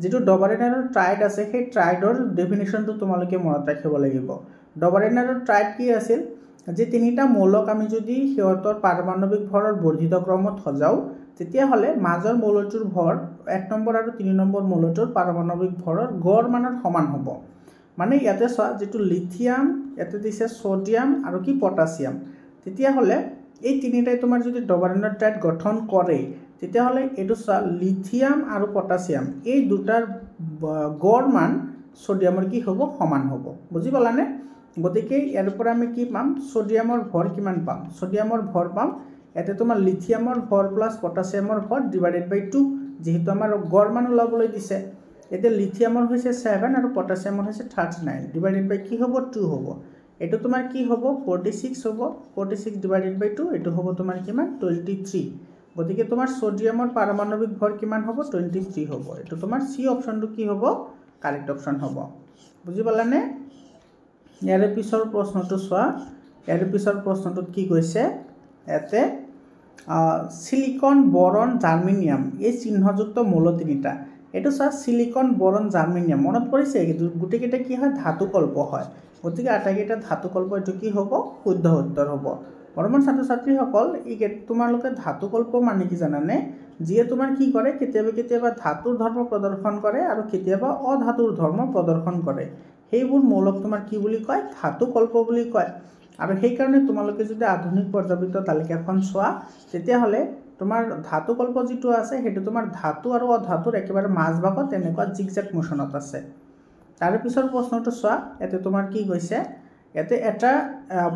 যেটো ডোবাৰিনাৰৰ ট্ৰাইড আছে সেই ট্ৰাইডৰ ডেফিনিশনটো তোমালোকে মনত ৰাখিব লাগিব ডোবাৰিনাৰৰ ট্ৰাইড কি আছিল যে তিনিটা মৌলক আমি যদি হেতৰ পাৰমাণবিক ভৰৰ বৰ্ধিত ক্ৰমত সজাও তেতিয়া হলে মাজৰ মৌলটোৰ ভৰ 1 নম্বৰ আৰু 3 নম্বৰ মৌলটোৰ পাৰমাণবিক ভৰৰ গড় মানৰ সমান হ'ব মানে ইয়াতে চোৱা যেটো লিথিয়াম ইয়াতে দিছে সোডিয়াম আৰু কি পটাসিয়াম তেতিয়া হলে এই তিনিটাই তোমাৰ যদি ডোবাৰিনাৰ ট্ৰাইড গঠন কৰে তেতিয়া হলে এটো লিথিয়াম আৰু পটাসিয়াম এই দুটাৰ গড় মান সোডিয়ামৰ কি হ'ব সমান হ'ব বুজি পালানে গতিকে ইয়াৰ পৰা আমি কি পাম সোডিয়ামৰ ভৰ কিমান পাম সোডিয়ামৰ ভৰ পাম এতে তোমাৰ লিথিয়ামৰ ভৰ প্লাস পটাসিয়ামৰ ভৰ ডিভাইডেড বাই 2 যেহেতু আমাৰ গড় মান ওলাবলৈ দিছে এতে লিথিয়ামৰ হৈছে 7 আৰু পটাসিয়ামৰ হৈছে 39 ডিভাইডেড বাই কি হ'ব 2 হ'ব এটো তোমাৰ কি হ'ব 46 হ'ব 46 ডিভাইডেড বাই 2 এটো হ'ব তোমাৰ কিমান 23 গতিকে তোমাৰ সোডিয়ামৰ পাৰমাণবিক ভৰ কিমান হ'ব 23 হ'ব এটো তোমাৰ সি অপচনটো কি হ'ব কাৰেক্ট অপচন হ'ব বুজি পালানে ইয়াৰে পিছৰ প্ৰশ্নটো চোৱা ইয়াৰে পিছৰ প্ৰশ্নটোত কি কৈছে ইয়াতে সিলিকন বৰন জাৰ্মেনিয়াম এই চিহ্নযুক্ত মৌল তিনিটা এইটো চোৱা সিলিকন বৰন জাৰ্মেনিয়াম মনত পৰিছে গোটেইকেইটা কি হয় ধাতুকল্প হয় গতিকে আটাইকেইটা ধাতুকল্প এইটো কি হ'ব শুদ্ধ উত্তৰ হ'ব বৰ্তমান ছাত্ৰ ছাত্ৰীসকল এই তোমালোকে ধাতুকল্প মানে কি জানানে যিয়ে তোমাৰ কি কৰে কেতিয়াবা ধাতুৰ ধৰ্ম প্ৰদৰ্শন কৰে আৰু কেতিয়াবা অধাতুৰ ধৰ্ম প্ৰদৰ্শন কৰে সেইবোৰ মৌলক তোমাৰ কি বুলি কয় ধাতুকল্প বুলি কয় আৰু সেই কাৰণে তোমালোকে যদি আধুনিক পৰ্যাবৃত্ত তালিকাখন চোৱা তেতিয়াহ'লে তোমাৰ ধাতুকল্প যেটো আছে হেতু তোমাৰ ধাতু আৰু অধাতুৰ একেবাৰে মাজভাগত তেনেকুৱা জিগজেগ মোশনত আছে তাৰে পিছৰ প্ৰশ্নটো চোৱা এতে তোমাৰ কি কৈছে এতে এটা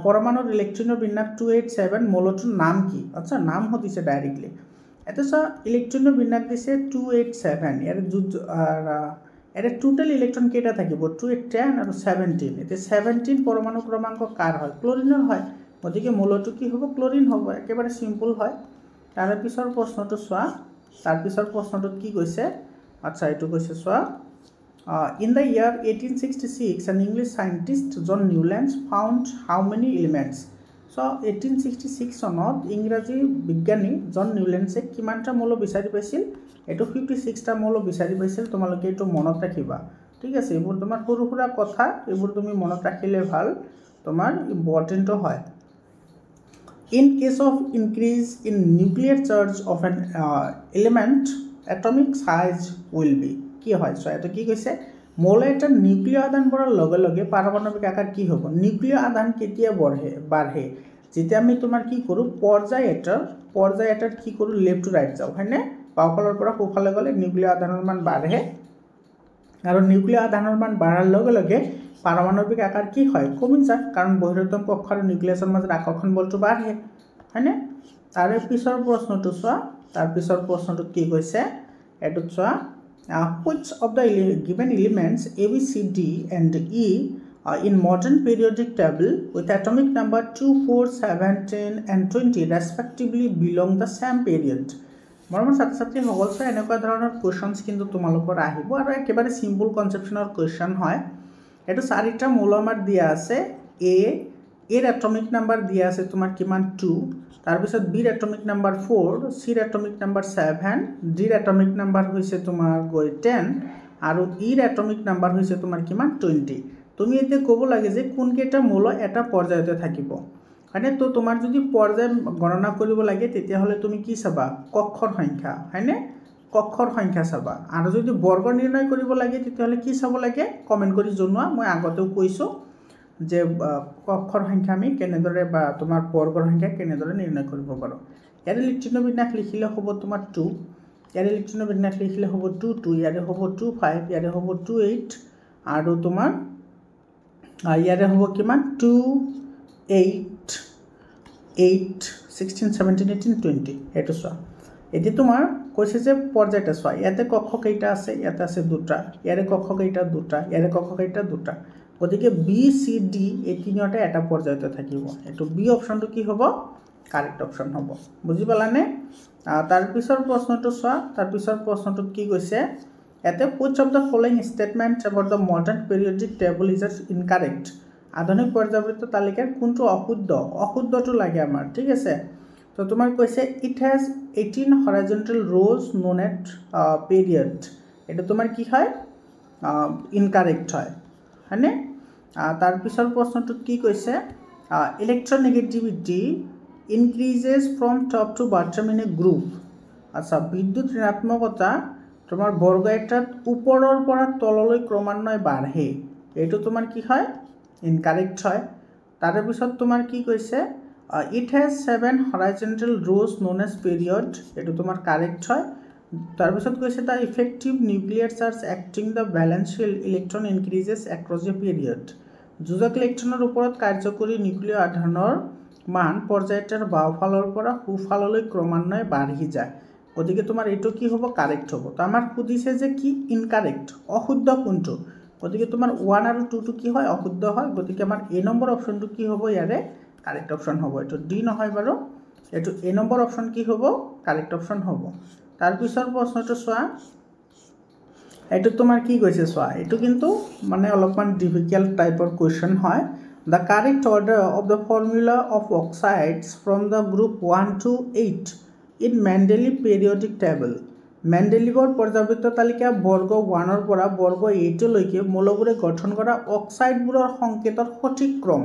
পৰমাণুৰ ইলেক্ট্ৰনৰ বিন্যাস 287 মৌলটোৰ নাম কি আচ্ছা নাম হতিছে ডাইৰেক্টলি এতে চোৱা ইলেক্ট্ৰনৰ বিন্যাস দিছে 287 এৰ টোটাল ইলেক্ট্ৰন কেইটা থাকিব 2 10 আৰু 17 এতে 17 পৰমাণু ক্ৰমাঙ্ক কাৰ হয় ক্লোৰিনৰ হয় গতিকে মৌলটো কি হ'ব ক্লোৰিন হ'ব একেবাৰে সিম্পল হয় তাৰ পিছৰ প্ৰশ্নটো চোৱা তাৰ পিছৰ প্ৰশ্নটোত কি কৈছে আচ্ছা এটো কৈছে চোৱা in the year 1866 an English scientist John Newlands found how many elements so 1866 সনত ইংৰাজী বিজ্ঞানী জন নিউল্যান্ডছে কিমানটা মৌল বিচাৰি পাইছিল এটো 56টা মৌল বিচাৰি পাইছিল তোমালোকে এটো মনত ৰাখিবা ঠিক আছে এবোৰ তোমাৰ সৰুসুৰা কথা এবোৰ তুমি মনত ৰাখিলে ভাল তোমাৰ ইম্পৰ্টেন্ট হয় in case of increase in nuclear charge of an element atomic size will be কি হয় সো এটো কি কৈছে মৌল এটা নিউক্লিয় আধান বঢ়াৰ লগে লগে পাৰমাণবিক আকাৰ কি হ'ব নিউক্লিয় আধান কেতিয়া বাঢ়ে যেতিয়া আমি তোমাৰ কি কৰো পৰ্যায় এটাৰ কি কৰো লেফট টু ৰাইট যাও হয়নে বাওফালৰ পৰা সোফালে গলে নিউক্লিয় আধানৰ মান বাঢ়ে আৰু নিউক্লিয় আধানৰ মান বাঢ়াৰ লগে লগে পাৰমাণবিক আকাৰ কি হয় কমি যায় কাৰণ বহিৰতম কক্ষ আৰু নিউক্লিয়াছৰ মাজৰ আকৰ্ষণ বলটো বাঢ়ে হয়নে তাৰে পিছৰ প্ৰশ্নটো চোৱা তাৰ পিছৰ প্ৰশ্নটো কি কৈছে এটোত চোৱা which of the given elements A, B, C, D and E in modern periodic table with atomic number 2, 4, 17 and 20 respectively belong the same period মৰমৰ ছাত্ৰ ছাত্ৰী সকল চাই এনেকুৱা ধৰণৰ কোৱেশ্চনছ কিন্তু তোমালোকৰ আহিব আৰু একেবাৰে সিম্পল কনসেপচনৰ কোৱেশ্চন হয় এটো চাৰিটা মৌল আমাৰ দিয়া আছে A এৰ এটমিক নাম্বাৰ দিয়া আছে তোমাৰ কিমান 2 তাৰ পিছত B ৰ এটমিক নাম্বাৰ 4 C ৰ এটমিক নাম্বাৰ 7 D ৰ এটমিক নাম্বাৰ হৈছে তোমাৰ গৈ 10 আৰু E ৰ এটমিক নাম্বাৰ হৈছে তোমাৰ কিমান 20 তুমি এতে ক'ব লাগে যে কোন কেটা মৌল এটা পৰ্যায়তে থাকিব মানে তো তোমাৰ যদি পৰ্যায় গণনা কৰিব লাগে তেতিয়া হলে তুমি কি চাবা কক্ষৰ সংখ্যা হয়নে কক্ষৰ সংখ্যা চাবা আৰু যদি বৰ্গ নিৰ্ণয় কৰিব লাগে তেতিয়া হলে কি চাব লাগে কমেন্ট কৰি জনোৱা মই আগতেও কৈছো যে কক্ষৰ সংখ্যা আমি কেনেদৰে বা তোমাৰ বৰ্গৰ সংখ্যা কেনেদৰে নিৰ্ণয় কৰিব পাৰো ইয়াৰ ইলেক্ট্ৰন বিন্যাস লিখিলে হ'ব তোমাৰ 2 ইয়াৰ ইলেক্ট্ৰন বিন্যাস লিখিলে হ'ব 2 2 ইয়াৰে হ'ব 2 5 ইয়াৰে হ'ব 2 8 আৰু তোমাৰ ইয়াৰে হ'ব কিমান 2 8 8 16 17 18 20 এটো চোৱা এতি তোমাৰ কৈছে যে পৰ্যায়টা চোৱা ইয়াতে কক্ষ কেইটা আছে ইয়াতে আছে দুটা ইয়াৰে কক্ষ কেইটা দুটা ইয়াৰে কক্ষ কেইটা দুটা গতিকে বি সি ডি এই তিনিটা এটা পৰ্যায়তে থাকিব এটো বি অপচনটো কি হ'ব কাৰেক্ট অপচন হ'ব বুজি পালানে তাৰ পিছৰ প্ৰশ্নটো চোৱা তাৰ পিছৰ প্ৰশ্নটোত কি কৈছে এতে which of the following statements about the modern periodic table is incorrect আধুনিক পৰ্যাবৃত্ত তালিকাৰ কোনটো অশুদ্ধটো লাগে আমাৰ ঠিক আছে তো তোমাৰ কৈছে it has 18 horizontal rows known as period এটা তোমাৰ কি হয় ইনকাৰেক্ট হয় হয়নে তাৰ পিছৰ প্ৰশ্নটোত কি কৈছে electronegativity increases from top to bottom in a group আচ্ছা বিদ্যুৎ ঋণাত্মকতা তোমাৰ বৰ্গ এটাত ওপৰৰ পৰা তললৈ ক্ৰমান্বয়ে বাঢ়ে এটো তোমাৰ কি হয় ইনকাৰেক্ট হয় তাৰ পিছত তোমাৰ কি কৈছে it has 7 horizontal rows known as period এটো তোমাৰ কাৰেক্ট হয় তাৰ পিছত কৈছে the effective nuclear charge acting the valence electron increases across the period যোজক ইলেক্ট্ৰনৰ ওপৰত কাৰ্যকৰী নিউক্লিয় আধানৰ মান পৰ্যায়টাৰ বাওফালৰ পৰা সোফাললৈ ক্ৰমান্বয়ে বাঢ়ি যায় গতিকে তোমাৰ এটো কি হ'ব কাৰেক্ট হ'ব তো আমাৰ খুদিছে যে কি ইনকাৰেক্ট অশুদ্ধ কোনটো গতিকে তোমাৰ 1 আৰু 2 টো কি হয় অশুদ্ধ হয় গতিকে আমাৰ এ নম্বৰ অপচনটো কি হ'ব ইয়াৰে কাৰেক্ট অপচন হ'ব এটো ডি নহয় বাৰু এটো এ নম্বৰ অপচন কি হ'ব কাৰেক্ট অপচন হ'ব তাৰ পিছৰ প্ৰশ্নটো চোৱা এইটো তোমাৰ কি কৈছে চোৱা এইটো কিন্তু মানে অলপমান ডিফিকাল্ট টাইপৰ কুৱেশ্যন হয় the correct order of the formula of oxides from the group 1 to 8 in Mendeleev periodic table মেণ্ডেলিভৰ পৰ্যাবৃত্ত তালিকা বৰ্গ 1 পৰা বৰ্গ 8 লৈকে মৌলবোৰে গঠন কৰা অক্সাইডবোৰৰ সংকেতৰ সঠিক ক্ৰম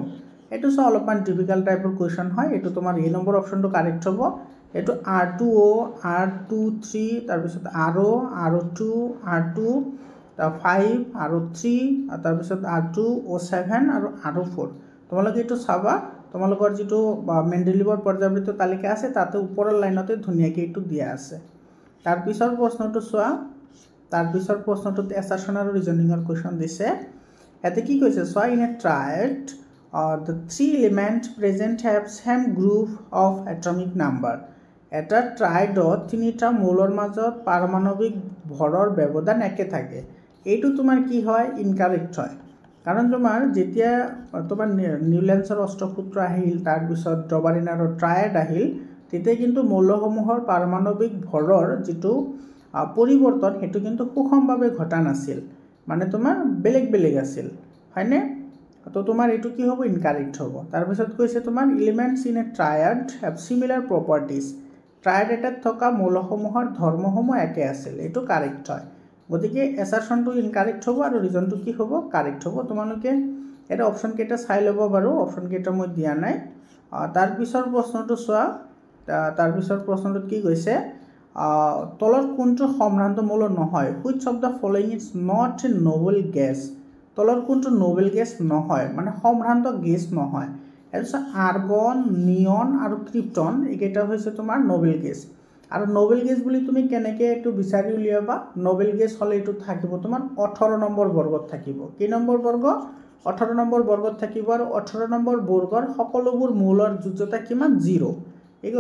এইটো চোৱা অলপমান ডিফিকাল্ট টাইপৰ কুৱেশ্যন হয় এইটো তোমাৰ এই নম্বৰ অপশ্যনটো কাৰেক্ট হ'ব এইটো R2O R23 তাৰপিছত RO R2 R2 5 R3 তাৰপিছত R2O7 আৰু R4 তোমালোকে এইটো চাবা তোমালোকৰ যেটো মেণ্ডেলিভৰ পৰ্যাবৃত্ত তালিকা আছে তাতে ওপৰৰ লাইনতে ধুনীয়াকৈ এইটো দিয়া আছে তাৰ পিছৰ প্ৰশ্নটো চোৱা তাৰ পিছৰ প্ৰশ্নটোত এছাৰশন আৰু ৰিজনিঙৰ কুৱেশ্যন দিছে এতে কি কৈছে চোৱা in a triad the three elements present have same group of atomic number এটা ট্ৰাইডত তিনিটা মৌলৰ মাজত পাৰমাণৱিক ভৰৰ ব্যৱধান একে থাকে এইটো তোমাৰ কি হয় ইনকাৰেক্ট হয় কাৰণ তোমাৰ যেতিয়া তোমাৰ নিউল্যান্ডছৰ অষ্টসূত্ৰ আহিল তাৰ পিছত ডবাৰিনাৰ ট্ৰায়েড আহিল তেতিয়া কিন্তু মৌলসমূহৰ পাৰমাণৱিক ভৰৰ যেটো পৰিৱৰ্তন হেতু কিন্তু সুষমভাৱে ঘটা নাছিল মানে তোমাৰ বেলেগ বেলেগ আছিল হয়নে তো তোমাৰ এটো কি হ'ব ইনকাৰেক্ট হ'ব তাৰ পিছত কৈছে তোমাৰ elements in a triad have similar properties triad এটাত থকা মৌলসমূহৰ ধৰ্মসমূহ একে আছিল এটো কাৰেক্ট হয় গতিকে এছাৰশনটো ইনকাৰেক্ট হ'ব আৰু ৰিজনটো কি হ'ব কাৰেক্ট হ'ব তোমালোকে এটা অপচন কেটা চাই ল'ব বাৰু অপচন কেটা মই দিয়া নাই তাৰ পিছৰ প্ৰশ্নটো চোৱা তাৰ পিছৰ প্ৰশ্নটোত কি কৈছে তলৰ কোনটো সম্ভ্ৰান্ত মৌল নহয় which of the following is not a noble gas তলৰ কোনটো নোবেল গেছ নহয় মানে সম্ভ্ৰান্ত গেছ নহয় এলছ আৰ্গন নিয়ন আৰু ক্ৰিপ্টন এইকেইটা হৈছে তোমাৰ নোবেল গেছ আৰু নোবেল গেছ বুলি তুমি কেনেকৈ এটো বিচাৰি উলিয়াবা নোবেল গেছ হলে এটো থাকিব তোমাৰ 18 নম্বৰ বৰ্গত থাকিব কি নম্বৰ বৰ্গ 18 নম্বৰ বৰ্গত থাকিব আৰু 18 নম্বৰ বৰ্গৰ সকলোবোৰ মৌলৰ যোজ্যতা কিমান 0 এই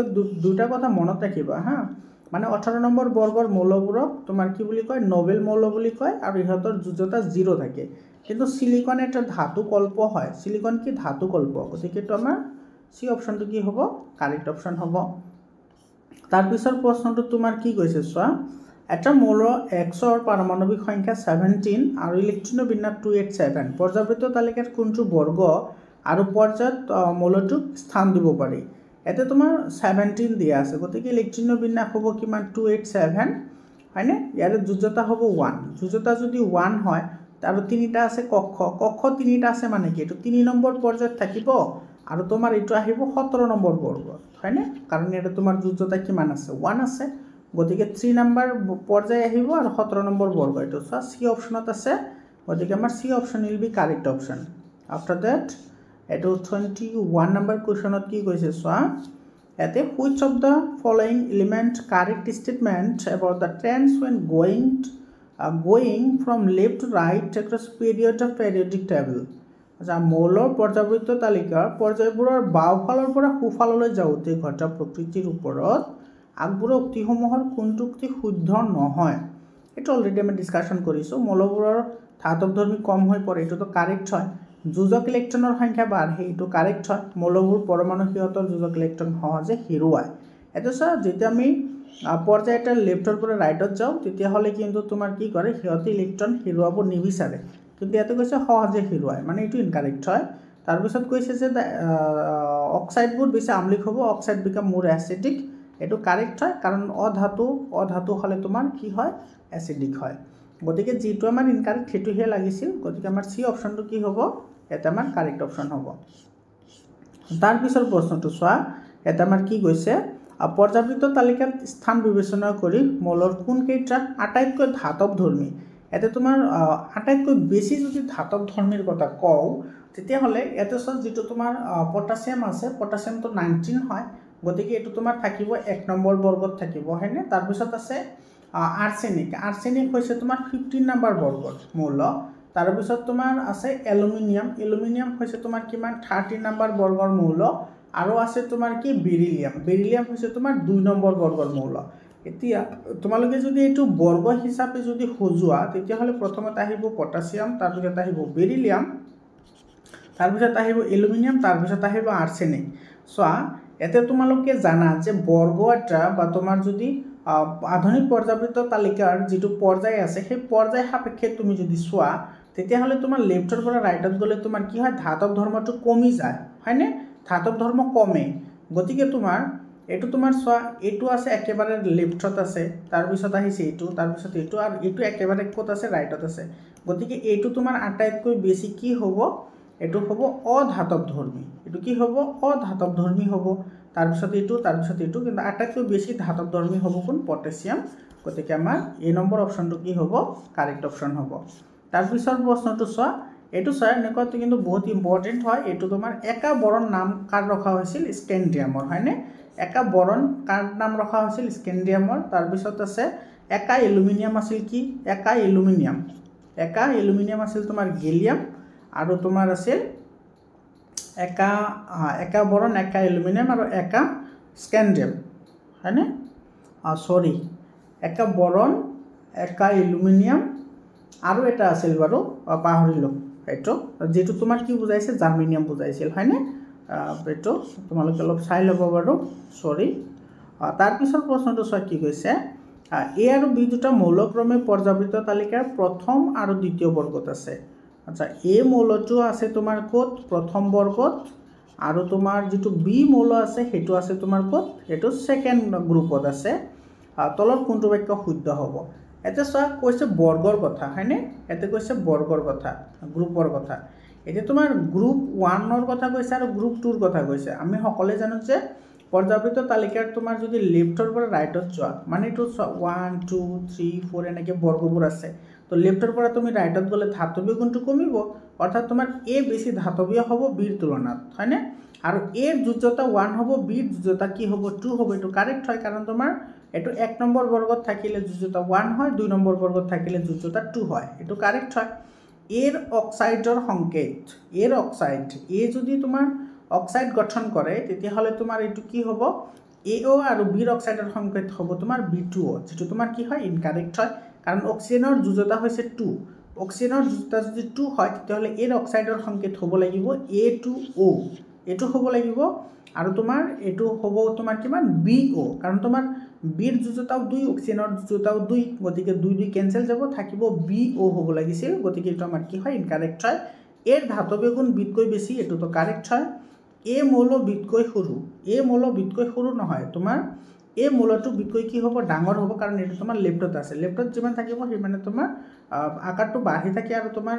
দুটা কথা মনত ৰাখিবা হা মানে 18 নম্বৰ বৰ্গৰ মৌলবোৰক তোমাৰ কি বুলি কয় নোবেল মৌল বুলি কয় আৰু ইহঁতৰ যোজ্যতা 0 থাকে কিন্তু সিলিকন এটা ধাতু কল্প হয় সিলিকন কি ধাতু কল্প গতিকে তো আমাৰ সি অপচনটো কি হ'ব কাৰেক্ট অপচন হ'ব তাৰ পিছৰ প্ৰশ্নটো তোমাৰ কি কৈছে চোৱা এটা মৌল X ৰ পাৰমাণৱিক সংখ্যা 17 আৰু ইলেক্ট্ৰন বিন্যাস 287 পৰ্যাবৃত্ত তালিকাৰ কোনটো বৰ্গ আৰু পৰ্যায়ত মৌলটোক স্থান দিব পাৰি এতে তোমাৰ 17 দিয়া আছে গতিকে ইলেক্ট্ৰন বিন্যাস হ'ব কিমান 287 হয়নে ইয়াৰ যোজ্যতা হ'ব 1 যোজ্যতা যদি 1 হয় আৰু তিনিটা আছে কক্ষ তিনিটা আছে মানে কি এটো 3 নম্বৰ পৰ্যায়ত থাকিব আৰু তোমাৰ এটো আহিব 17 নম্বৰ বৰ্গ হয়নে কাৰণ এটা তোমাৰ যোজ্যতা কিমান আছে 1 আছে গতিকে 3 নম্বৰ পৰ্যায় আহিব আৰু 17 নম্বৰ বৰ্গ এটো সি অপচনত আছে গতিকে আমাৰ C option will be correct option after that এটো 21 নম্বৰ কোৱেশ্চনত কি কৈছে চোৱা এতে which of the following element correct statement about the trends when going from left to right across period of periodic table আচ্ছা মৌলৰ পৰ্যাবৃত্ত তালিকাৰ পৰ্যায়বোৰৰ বাওফালৰ পৰা সোফাললৈ যাওতে ঘটা প্ৰকৃতিৰ ওপৰত আগবোৰ উক্তিসমূহৰ কোনটো উক্তি শুদ্ধ নহয় এটা অলৰেডি আমি ডিসকাশন কৰিছো মৌলবোৰৰ ধাতৱধৰ্মী কম হৈ পৰে এটো তো কাৰেক্ট হয় যোজক ইলেক্ট্ৰনৰ সংখ্যা বাঢ়ে এটো কাৰেক্ট হয় মৌলবোৰ পৰমাণু সিহঁতৰ যোজক ইলেক্ট্ৰন সহজে হেৰুৱায় এটো সা যেতিয়া আমি পৰ্যায়টা লেফটৰ পৰা ৰাইটত যাও তেতিয়া হলে কিন্তু তোমাৰ কি কৰে সিহঁতে ইলেক্ট্ৰন হেৰুৱাব নিবিচাৰে কিন্তু এতে কৈছে সহজে হেৰুৱায় মানে এটো ইনকাৰেক্ট হয় তাৰ পিছত কৈছে যে অক্সাইডবোৰ বেছি আম্লিক হ'ব অক্সাইড বিকাম মোর অ্যাসিডিক এটো কারেক্ট হয় কারণ অধাতু হলে তোমার কি হয় অ্যাসিডিক হয় গতিকে যেটো আমার ইনকারেক্ট হেতু হে লাগিছিল গতিকে আমার সি অপশনটো কি হ'ব এটা আমার কারেক্ট অপশন হ'ব তার পিছৰ প্ৰশ্নটো চোৱা এটা আমাৰ কি গৈছে পৰ্যাবৃত্ত তালিকাত স্থান বিবেচনা কৰি মৌলৰ কোন কেইটা আটাইতকৈ ধাতৱধৰ্মী এতে তোমাৰ আটাইতকৈ বেছি যদি ধাতৱধৰ্মীৰ কথা কও তেতিয়া হলে এতে সব যেটো তোমাৰ পটাছিয়াম আছে পটাছিয়াম তো 19 হয় গতিকে এটো তোমাৰ থাকিব 1 নম্বৰ বৰ্গত থাকিব হয়নে তাৰ পিছত আছে আৰ্ছেনিক হৈছে তোমাৰ 15 নম্বৰ বৰ্গত মৌল তাৰ পিছত তোমাৰ আছে এলুমিনিয়াম হৈছে তোমাৰ কিমান 30 নম্বৰ বৰ্গৰ মৌল আৰু আছে তোমাৰ কি বেৰিলিয়াম হৈছে তোমাৰ 2 নম্বৰ বৰ্গৰ মৌল এতিয়া তোমালোকে যদি এটো বৰ্গ হিচাপে যদি খোজোৱা তেতিয়া হলে প্ৰথমত আহিব পটাছিয়াম তাৰ পিছত আহিব বেৰিলিয়াম তাৰ পিছত আহিব এলুমিনিয়াম তাৰ পিছত আহিব আৰ্ছেনিক সোয়া এতে তোমালোকে জানা যে বৰ্গ এটা বা তোমাৰ যদি আধুনিক পৰ্যাবৃত্ত তালিকাৰ যিটো পৰ্যায় আছে সেই পৰ্যায় সাপেক্ষে তুমি যদি চোৱা তেতিয়াহ'লে তোমাৰ লেফ্টৰ পৰা ৰাইটত গ'লে তোমাৰ কি হয় ধাতৱ ধৰ্মটো কমি যায় হয়নে ধাতৱ ধৰ্ম কমে গতিকে তোমাৰ এইটো তোমাৰ চোৱা এইটো আছে একেবাৰে লেফ্টত আছে তাৰ পিছত আহিছে এইটো তাৰ পিছত এইটো আৰু এইটো একেবাৰে ক'ত আছে ৰাইটত আছে গতিকে এইটো তোমাৰ আটাইতকৈ বেছি কি হ'ব এইটো হ'ব অধাতৱ ধৰ্মী এইটো কি হ'ব অধাতৱ ধৰ্মী হ'ব তাৰ পিছত এইটো কিন্তু আটাইতকৈ বেছি ধাতৱ ধৰ্মী হ'ব কোন পটাছিয়াম গতিকে আমাৰ এই নম্বৰ অপচনটো কি হ'ব কাৰেক্ট অপচন হ'ব তাৰ পিছৰ প্ৰশ্নটো চোৱা এইটো চোৱা এনেকুৱাটো কিন্তু বহুত ইম্পৰ্টেণ্ট হয় এইটো তোমাৰ একা বৰণ নাম কাৰ ৰখা হৈছিল স্কেন্ডিয়ামৰ হয়নে একা বৰণ কাৰ নাম ৰখা হৈছিল স্কেন্ডিয়ামৰ তাৰ পিছত আছে একা এলুমিনিয়াম আছিল কি একা এলুমিনিয়াম আছিল তোমাৰ গেলিয়াম আৰু তোমাৰ আছিল একা বৰণ একা এলুমিনিয়াম আৰু একা স্কেন্ডিয়াম হয়নে সৰি একা বৰণ একা এলুমিনিয়াম আৰু এটা আছিল বাৰু পাহৰিলোঁ এইটো যেটো তোমাৰ কি বুজাইছে জাৰ্মেনিয়াম বুজাইছিল হয়নে এইটো তোমালোকে অলপ চাই ল'ব বাৰু সৰি তাৰ পিছৰ প্ৰশ্নটো চোৱা কি কৈছে এ আৰু বি দুটা মৌলক্ৰমে পৰ্যাবৃত্ত তালিকাৰ প্ৰথম আৰু দ্বিতীয় বৰ্গত আছে আচ্ছা এ মৌলটো আছে তোমাৰ ক'ত প্ৰথম বৰ্গত আৰু তোমাৰ যেটো বি মৌল আছে হেতু আছে তোমাৰ ক'ত হেতু সেকেন্ড গ্ৰুপত আছে তলৰ কোনটো বাক্য শুদ্ধ হ'ব এটা চোৱা কৈছে বৰ্গৰ কথা হয়নে এতে কৈছে বৰ্গৰ কথা গ্ৰুপৰ কথা এটা তোমাৰ গ্ৰুপ 1 ৰ কথা কৈছে আৰু গ্ৰুপ 2 ৰ কথা কৈছে আমি সকলে জানো যে পৰ্যাবৃত্ত তালিকাৰ তোমাৰ যদি লেফ্টৰ পৰা ৰাইটত যোৱা মানে এটো 1 2 3 4 এনেকে বৰ্গবোৰ আছে তো লেফ্টৰ পৰা তুমি ৰাইটত গলে ধাতৱীয় গুণটো কমিব অৰ্থাৎ তোমাৰ এ বেছি ধাতৱীয় হ'ব বিৰ তুলনাত হয়নে আৰু এ ৰ যোজ্যতা 1 হ'ব বিৰ যোজ্যতা কি হ'ব 2 হ'ব এটো কাৰেক্ট হয় কাৰণ তোমাৰ এটো 1 নম্বৰ বৰ্গত থাকিলে যোজ্যতা 1 হয় 2 নম্বৰ বৰ্গত থাকিলে যোজ্যতা 2 হয় এটো কাৰেক্ট হয় এৰ অক্সাইডৰ সংকেত এৰ অক্সাইড এ যদি তোমাৰ অক্সাইড গঠন কৰে তেতিয়া হলে তোমাৰ এটো কি হ'ব AO আৰু বিৰ অক্সাইডৰ সংকেত হ'ব তোমাৰ B2O যেটো তোমাৰ কি হয় ইনকাৰেক্ট হয় কাৰণ অক্সিজেনৰ যোজ্যতা হৈছে 2 অক্সিজেনৰ যোজ্যতা যদি 2 হয় তেতিয়া হলে এৰ অক্সাইডৰ সংকেত হ'ব লাগিব A2O এটো হ'ব লাগিব আৰু তোমাৰ এটো হ'ব তোমাৰ কিমান BO কাৰণ তোমাৰ বিৰ যোজ্যতাও 2 অক্সিজেনৰ যোজ্যতাও 2 গতিকে 2 কেনসেল যাব থাকিব BO হ'ব লাগিছিল গতিকে এটো আমাৰ কি হয় ইনকাৰেক্ট হয় এৰ ধাতৱীয় গুণ বিতকৈ বেছি এটো তো কাৰেক্ট হয় এ মৌল বিতকৈ সৰু নহয় তোমাৰ এ মৌলটো বিতকৈ কি হ'ব ডাঙৰ হ'ব কাৰণ এটো তোমাৰ লেফ্টত আছে লেফ্টত যিমান থাকিব হে মানে তোমাৰ আকাৰটো বাঢ়ি থাকে আৰু তোমাৰ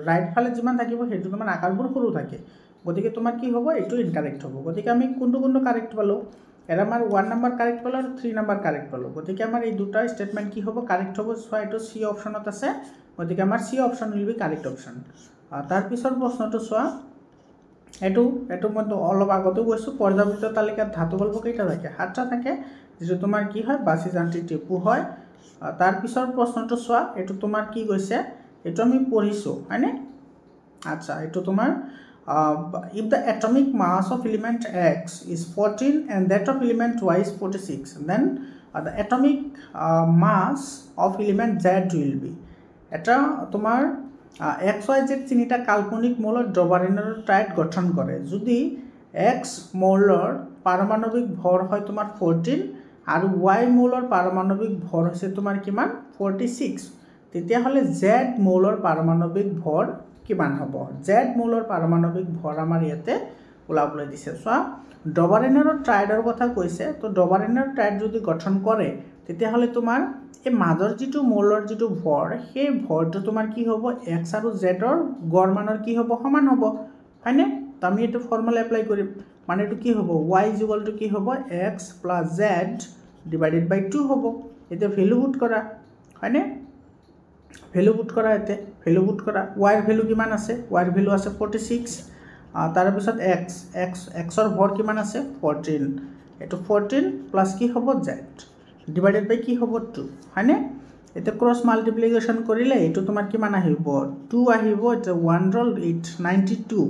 ৰাইট ফালে যিমান থাকিব হেতু তোমাৰ আকাৰবোৰ সৰু থাকে গতিকে তোমাৰ কি হ'ব এটো ইনকাৰেক্ট হ'ব গতিকে আমি কোনটো কাৰেক্ট পালো এৰ আমাৰ 1 নম্বৰ কাৰেক্ট পালো আৰু 3 নম্বৰ কাৰেক্ট পালো গতিকে আমাৰ এই দুটা স্টেটমেন্ট কি হ'ব কাৰেক্ট হ'ব সো এটো সি অপচনত আছে গতিকে আমাৰ C option will be correct option তাৰ পিছৰ প্ৰশ্নটো চোৱা এটো মই অলপ আগতে কৈছো পৰ্যাবৃত্ত তালিকাত ধাতু বল্ব কেইটা থাকে 7টা থাকে যেটো তোমাৰ কি হয় বাসি যান্ত্ৰিক টেপু হয় তাৰ পিছৰ প্ৰশ্নটো চোৱা এটো তোমাৰ কি কৈছে এটো আমি পঢ়িছো হয়নে আচ্ছা এটো তোমাৰ if the atomic mass of element X is 14 and that of element Y is 46 then the atomic mass of element Z will be এটা তোমাৰ XYZ তিনিটা কাল্পনিক মৌলৰ ডবাৰিনৰ ট্ৰাইড গঠন কৰে যদি X মৌলৰ পাৰমাণবিক ভৰ হয় তোমাৰ 14 আৰু Y মৌলৰ পাৰমাণবিক ভৰ হৈছে তোমাৰ কিমান 46 তেতিয়া হলে Z মৌলৰ পাৰমাণবিক ভৰ কিমান হ'ব Z মৌলৰ পাৰমাণবিক ভৰ আমাৰ ইয়াতে ওলাবলৈ দিছে চোৱা ডবাৰিনৰ ট্ৰাইডৰ কথা কৈছে তো ডবাৰিনৰ ট্ৰাইড যদি গঠন কৰে তেতিয়া হলে তোমাৰ এই মাজৰ যেটো মৌলৰ যেটো ভৰ সেই ভৰটো তোমাৰ কি হ'ব x আৰু z ৰ গড় মানৰ কি হ'ব সমান হ'ব হয়নে তো আমি এটো ফৰ্মুলা এপ্লাই কৰিম মানে এটো কি হ'ব y কি হ'ব x + z / 2 হ'ব এতে ভ্যালু পুট কৰা হয়নে ভ্যালু পুট কৰা এতে ভ্যালু পুট কৰা y ৰ ভ্যালু কিমান আছে y ৰ ভ্যালু আছে 46 তাৰ পিছত x ৰ ভৰ কিমান আছে 14 এটো 14 প্লাস কি হ'ব z divided by কি হ'ব 2 হয়নে এতে ক্রস মাল্টিপ্লিকেশন কৰিলে এটো তোমাৰ কিমান আহিব 2 আহিব এটা 1 roll 8 92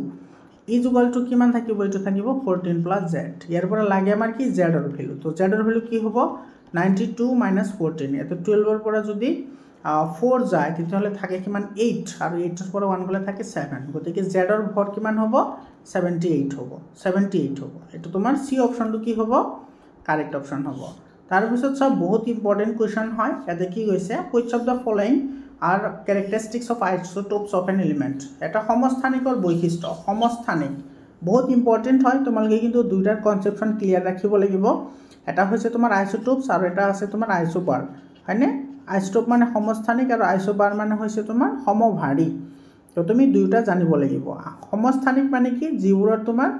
ইজ ইকুয়াল টু কিমান থাকিব এটো থাকিব 14 প্লাস z ইয়াৰ পৰা লাগে আমাৰ কি z ৰ ভ্যালু তো z ৰ ভ্যালু কি হ'ব 92 - 14 এটো 12 ৰ পৰা যদি 4 যায় তেতিয়াহলে থাকে কিমান 8 আৰু 8 ৰ পৰা 1 গলে থাকে 7 গতিকে z ৰ ভৰ কিমান হ'ব 78 হ'ব এটো তোমাৰ সি অপচনটো কি হ'ব কাৰেক্ট অপশন হ'ব তাৰপিছত সব বহুত ইম্পৰ্টেণ্ট কুৱেশ্যন হয় ইয়াতে কি কৈছে which of the following are characteristics of isotopes of an element এটা সমস্থানিকৰ বৈশিষ্ট্য সমস্থানিক বহুত ইম্পৰ্টেণ্ট হয় তোমালোকে কিন্তু দুইটাৰ কনসেপশন ক্লিয়াৰ ৰাখিব লাগিব এটা হৈছে তোমাৰ আইসোটোপস আৰু এটা আছে তোমাৰ আইসোবাৰ হয়নে আইসোটোপ মানে সমস্থানিক আৰু আইসোবাৰ মানে হৈছে তোমাৰ সমভাৰী তো তুমি দুইটা জানিব লাগিব সমস্থানিক মানে কি যিবোৰৰ তোমাৰ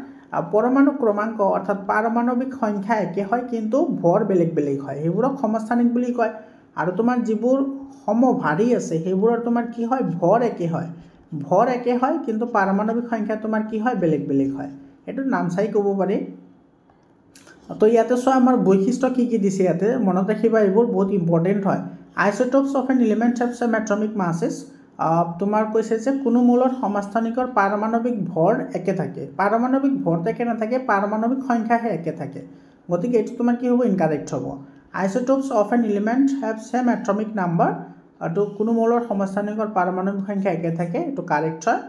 পৰমাণু ক্ৰমাঙ্ক অৰ্থাৎ পাৰমাণবিক সংখ্যা একে হয় কিন্তু ভৰ বেলেগ বেলেগ হয় সেইবোৰক সমস্থানিক বুলি কয় আৰু তোমাৰ যিবোৰ সমভাৰী আছে সেইবোৰৰ তোমাৰ কি হয় ভৰ একে হয় কিন্তু পাৰমাণবিক সংখ্যা তোমাৰ কি হয় বেলেগ বেলেগ হয় এটো নাম চাই ক'ব পাৰি তো ইয়াতে সো আমাৰ বৈশিষ্ট্য কি দিছে ইয়াতে মনত ৰাখিবা এইবোৰ বহুত ইম্পৰ্টেণ্ট হয় isotopes of an element have some atomic masses তোমাৰ কৈছে যে কোনো মূলৰ সমস্থানিকৰ পাৰমাণবিক ভৰ একে থাকে পাৰমাণবিক ভৰ একে নাথাকে পাৰমাণবিক সংখ্যাহে একে থাকে গতিকে এটো তোমাৰ কি হ'ব ইনকাৰেক্ট হ'ব isotopes of an element have same atomic number আৰু কোনো মূলৰ সমস্থানিকৰ পাৰমাণবিক সংখ্যা একে থাকে এটো কাৰেক্ট হয়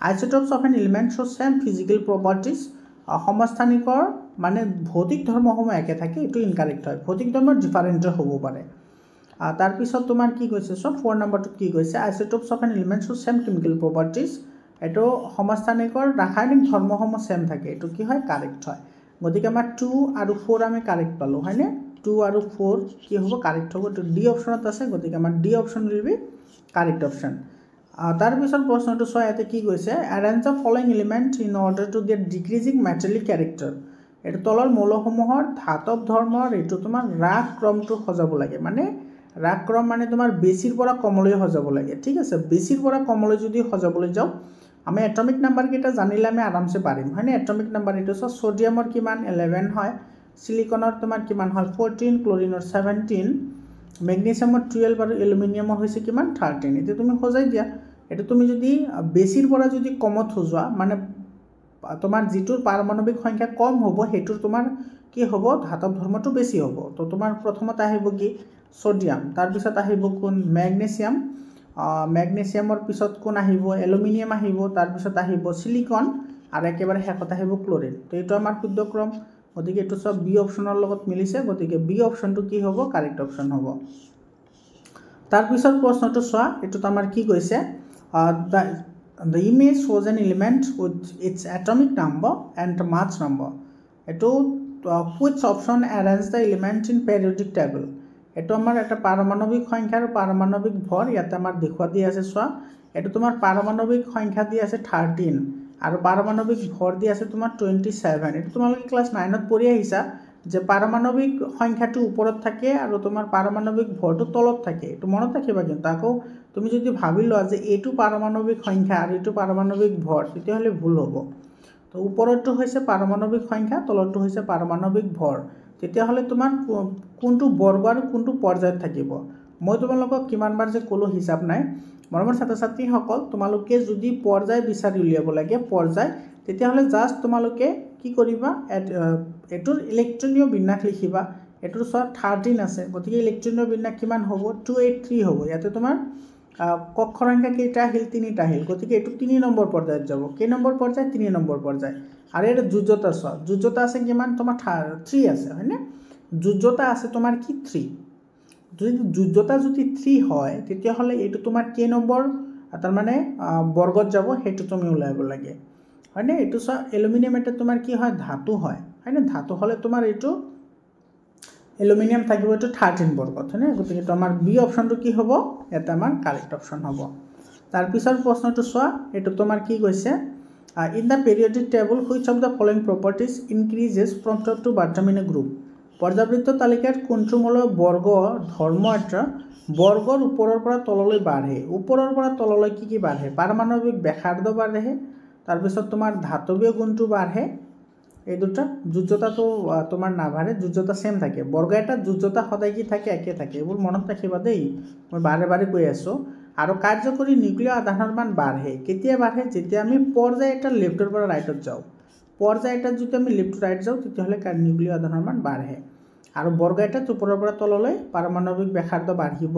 isotopes of an element show same physical properties সমস্থানিকৰ মানে ভৌতিক ধৰ্মসমূহ একে থাকে এটো ইনকাৰেক্ট হয় ভৌতিক ধৰ্ম ডিফাৰেন্ট হ'ব পাৰে তাৰ পিছত তোমাৰ কি কৈছে সব 4 নম্বৰটো কি কৈছে isotopes of an element show same chemical properties এটো সমস্থানিকৰ ৰাসায়নিক ধৰ্মসমূহ সেম থাকে এটো কি হয় কাৰেক্ট হয় গতিকে আমাৰ 2 আৰু 4 আমি কাৰেক্ট পালো হয়নে 2 আৰু 4 কি হ'ব কাৰেক্ট হ'ব তো ডি অপচনত আছে গতিকে আমাৰ D option will be correct option তাৰ পিছত প্ৰশ্নটো সয় ইয়াতে কি কৈছে arrange the following element in order to get decreasing metallic character এটো তলৰ মৌলসমূহৰ ধাতব ধৰ্মৰ এটো তোমাৰ ৰাগ ক্ৰমটো সজাব লাগে মানে ৰাগ ক্ৰম মানে তোমাৰ বেছিৰ পৰা কমলৈ সজাব লাগে ঠিক আছে বেছিৰ পৰা কমলৈ যদি সজাবলৈ যাও আমি এটমিক নাম্বাৰ কেটা জানিলে আমি আৰামসে পাৰিম হয়নে এটমিক নাম্বাৰ এটো সোডিয়ামৰ কিমান 11 হয় সিলিকনৰ তোমাৰ কিমান হয় 14 ক্লোৰিনৰ 17 মেগনেছিয়ামৰ 12 আৰু এলুমিনিয়ামৰ হৈছে কিমান 13 এটো তুমি সজাই দিয়া এটো তুমি যদি বেছিৰ পৰা যদি কমত সজোৱা মানে তোমাৰ যিটোৰ পাৰমাণবিক সংখ্যা কম হ'ব হেতুৰ তোমাৰ কি হ'ব ধাতব ধৰ্মটো বেছি হ'ব তো তোমাৰ প্ৰথমতে আহিব কি সোডিয়াম তাৰ পিছত আহিব কোন মেগনেছিয়াম মেগনেছিয়ামৰ পিছত কোন আহিব এলুমিনিয়াম আহিব তাৰ পিছত আহিব সিলিকন আৰু একেবাৰে শেষত আহিব ক্লোৰিন তো এটো আমাৰ শুদ্ধ ক্ৰম গতিকে এটো সব বি অপচনৰ লগত মিলিছে গতিকে বি অপচনটো কি হ'ব কাৰেক্ট অপচন হ'ব তাৰ পিছত প্ৰশ্নটো চোৱা এটো আমাৰ কি কৈছে the image shows an element with its atomic number and mass number eto which option arrange the element in periodic table eto amar eta paramanobik সংখ্যাৰ পাৰমাণবিক ভৰ ইয়াতে আমাৰ দেখুৱা দি আছে চোৱা এটো তোমাৰ পাৰমাণবিক সংখ্যা দি আছে 13 আৰু পাৰমাণবিক ভৰ দি আছে তোমাৰ 27 এটো তোমালোকে ক্লাস 9 ত পঢ়ি আহিছা যে পাৰমাণবিক সংখ্যাটো ওপৰত থাকে আৰু তোমাৰ পাৰমাণবিক ভৰটো তলত থাকে এটো মনত ৰাখিবা কিন্তু আকৌ তুমি যদি ভাবি লোৱা যে এটো পাৰমাণবিক সংখ্যা আৰু এটো পাৰমাণবিক ভৰ তেতিয়াহলে ভুল হ'ব তো ওপৰটো হৈছে পাৰমাণবিক সংখ্যা তলটো হৈছে পাৰমাণবিক ভৰ তেতিয়াহলে তোমাৰ কোনটো বৰ্গ আৰু কোনটো পৰ্যায়ত থাকিব মই তোমালোকক কিমানবাৰ যে কলো হিচাপ নাই মৰমৰ ছাত্ৰ-ছাত্ৰী সকল তোমালোকে যদি পৰ্যায় বিচাৰি উলিয়াব লাগে পৰ্যায় তেতিয়াহলে জাস্ট তোমালোকে কি কৰিবা এটোৰ ইলেক্ট্ৰনীয় বিন্যাস লিখিবা এটোৰ সব 13 আছে গতিকে ইলেক্ট্ৰনীয় বিন্যাস কিমান হ'ব 283 হ'ব ইয়াতে তোমাৰ কক্ষ সংখ্যা কেইটা আহিল 3টা আহিল গতিকে এটো 3 নম্বৰ পৰ্যায়ত যাব কেই নম্বৰ পৰ্যায় 3 নম্বৰ পৰ্যায় আৰু এৰ যোজ্যতা সব যোজ্যতা আছে কিমান তোমাৰ 3 আছে হয়নে যোজ্যতা আছে তোমাৰ কি 3 যদি যোজ্যতা যদি 3 হয় তেতিয়াহলে এটো তোমাৰ কেই নম্বৰ তাৰ মানে বৰ্গত যাব হেতু তুমি উলাইব লাগে হয়নে এটো সব এলুমিনিয়াম এটা তোমাৰ কি হয় ধাতু হয় হয়নে ধাতু হলে তোমাৰ এটো এলুমিনিয়াম থাকিব এটো 13 বৰ্গত হয়নে গতিকে তো আমাৰ বি অপচনটো কি হ'ব এটা আমাৰ কাৰেক্ট অপচন হ'ব তাৰ পিছৰ প্ৰশ্নটো চোৱা এটো তোমাৰ কি কৈছে in the periodic table which of the following properties increases from top to bottom in a group পৰ্যাবৃত্ত তালিকাত কোনটো মূলৰ বৰ্গ ধৰ্ম এটা বৰ্গৰ ওপৰৰ পৰা তললৈ বাঢ়ে ওপৰৰ পৰা তললৈ কি বাঢ়ে পাৰমাণবিক ব্যাসাৰ্ধ বাঢ়ে তাৰ পিছত তোমাৰ ধাতৱীয় গুণটো বাঢ়ে এই দুটা যোজ্যতাটো তোমাৰ নাভাৰে যোজ্যতা সেম থাকে বৰ্গ এটা যোজ্যতা সদায় কি থাকে একে থাকে এবোৰ মনত ৰাখিবা দেই মই বাৰে বাৰে কৈ আছো আৰু কাৰ্যকৰী নিউক্লিয় আধানৰ মান বাঢ়ে কেতিয়া বাঢ়ে যেতিয়া আমি পৰ্যায় এটা লেফটৰ পৰা ৰাইটত যাও পৰ্যায় এটা যদি আমি লেফট টু ৰাইট যাও তেতিয়াহলে নিউক্লিয় আধানৰ মান বাঢ়ে আৰু বৰ্গ এটা ওপৰৰ পৰা তললৈ পাৰমাণবিক ব্যাসাৰ্ধ বাঢ়িব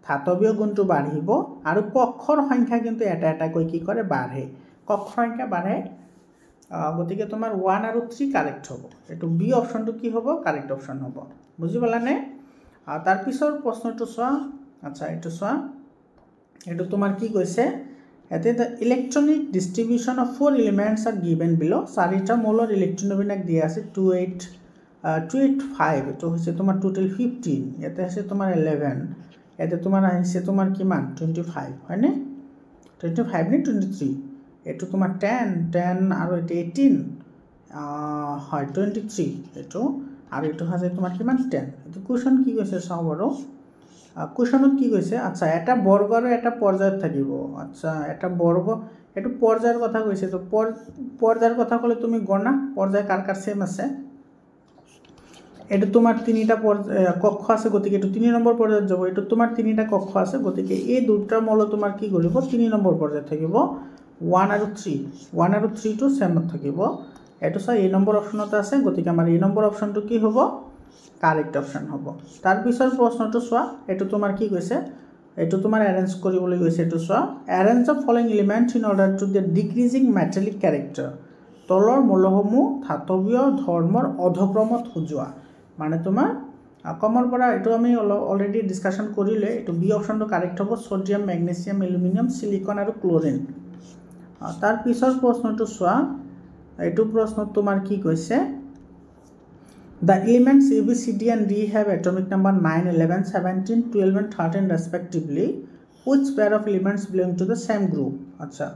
ধাতৱীয় গুণটো বাঢ়িব আৰু কক্ষৰ সংখ্যা কিন্তু এটা এটা কৈ কি কৰে বাঢ়ে কক্ষ সংখ্যা বাঢ়ে গতিকে তোমাৰ 1 আৰু 3 কাৰেক্ট হ'ব এটো বি অপশনটো কি হ'ব কাৰেক্ট অপশন হ'ব বুজি পালানে তাৰ পিছৰ প্ৰশ্নটো চোৱা আচ্ছা এটো চোৱা এটো তোমাৰ কি কৈছে এতে the electronic distribution of 4 elements are given below চাৰিটা মৌলৰ ইলেক্ট্ৰন বিন্যাস দিয়া আছে 285 এটো হৈছে তোমাৰ টোটাল 15 ইয়াতে আছে তোমাৰ 11 ইয়াতে তোমাৰ আহিছে তোমাৰ কিমান 25 হয়নে 25 নে 23 এটো তোমাৰ 10 আৰু এটো 18 হয় 23 এটো আৰু এটো আছে তোমাৰ কিমান 10 এটো কোৱেশ্চন কি কৈছে চাও বাৰু কোৱেশ্চনত কি কৈছে আচ্ছা এটা বৰ্গ আৰু এটা পৰ্যায়ত থাকিব আচ্ছা এটা বৰ্গ এটো পৰ্যায়ৰ কথা কৈছে তো পৰ্যায়ৰ কথা কলে তুমি গণনা পৰ্যায় কাৰ সেম আছে এটো তোমাৰ তিনিটা কক্ষ আছে গতিকে এটো 3 নম্বৰ পৰ্যায়ত যাব এটো তোমাৰ তিনিটা কক্ষ আছে গতিকে এই দুটা মৌল তোমাৰ কি কৰিব 3 নম্বৰ পৰ্যায়ত থাকিব 1 আৰু 3 টো সেম থাকিব এটো চাই এই নম্বৰ অপশনত আছে গতিকে আমাৰ এই নম্বৰ অপশনটো কি হ'ব কাৰেক্ট অপশন হ'ব তাৰ পিছৰ প্ৰশ্নটো চোৱা এটো তোমাৰ কি কৈছে এটো তোমাৰ অ্যাৰেঞ্জ কৰিবলৈ গৈছে এটো চোৱা arrange of following elements in order to the decreasing metallic character তলৰ মৌলসমূহ ধাতৱীয় ধৰ্মৰ অধক্ৰমত সজোৱা মানে তোমাৰ কমৰ পৰা এটো আমি অলৰেডি ডিসকাশন কৰিলে এটো বি অপশনটো কাৰেক্ট হ'ব সোডিয়াম ম্যাগনেসিয়াম এলুমিনিয়াম সিলিকন আৰু ক্লোৰিন তাৰ পিছৰ প্ৰশ্নটো চোৱা এটো প্ৰশ্নত তোমাৰ কি কৈছে The elements A, B, C, D and D have atomic number 9, 11, 17, 12 and 13 respectively. Which pair of elements belong to the same group? আচ্ছা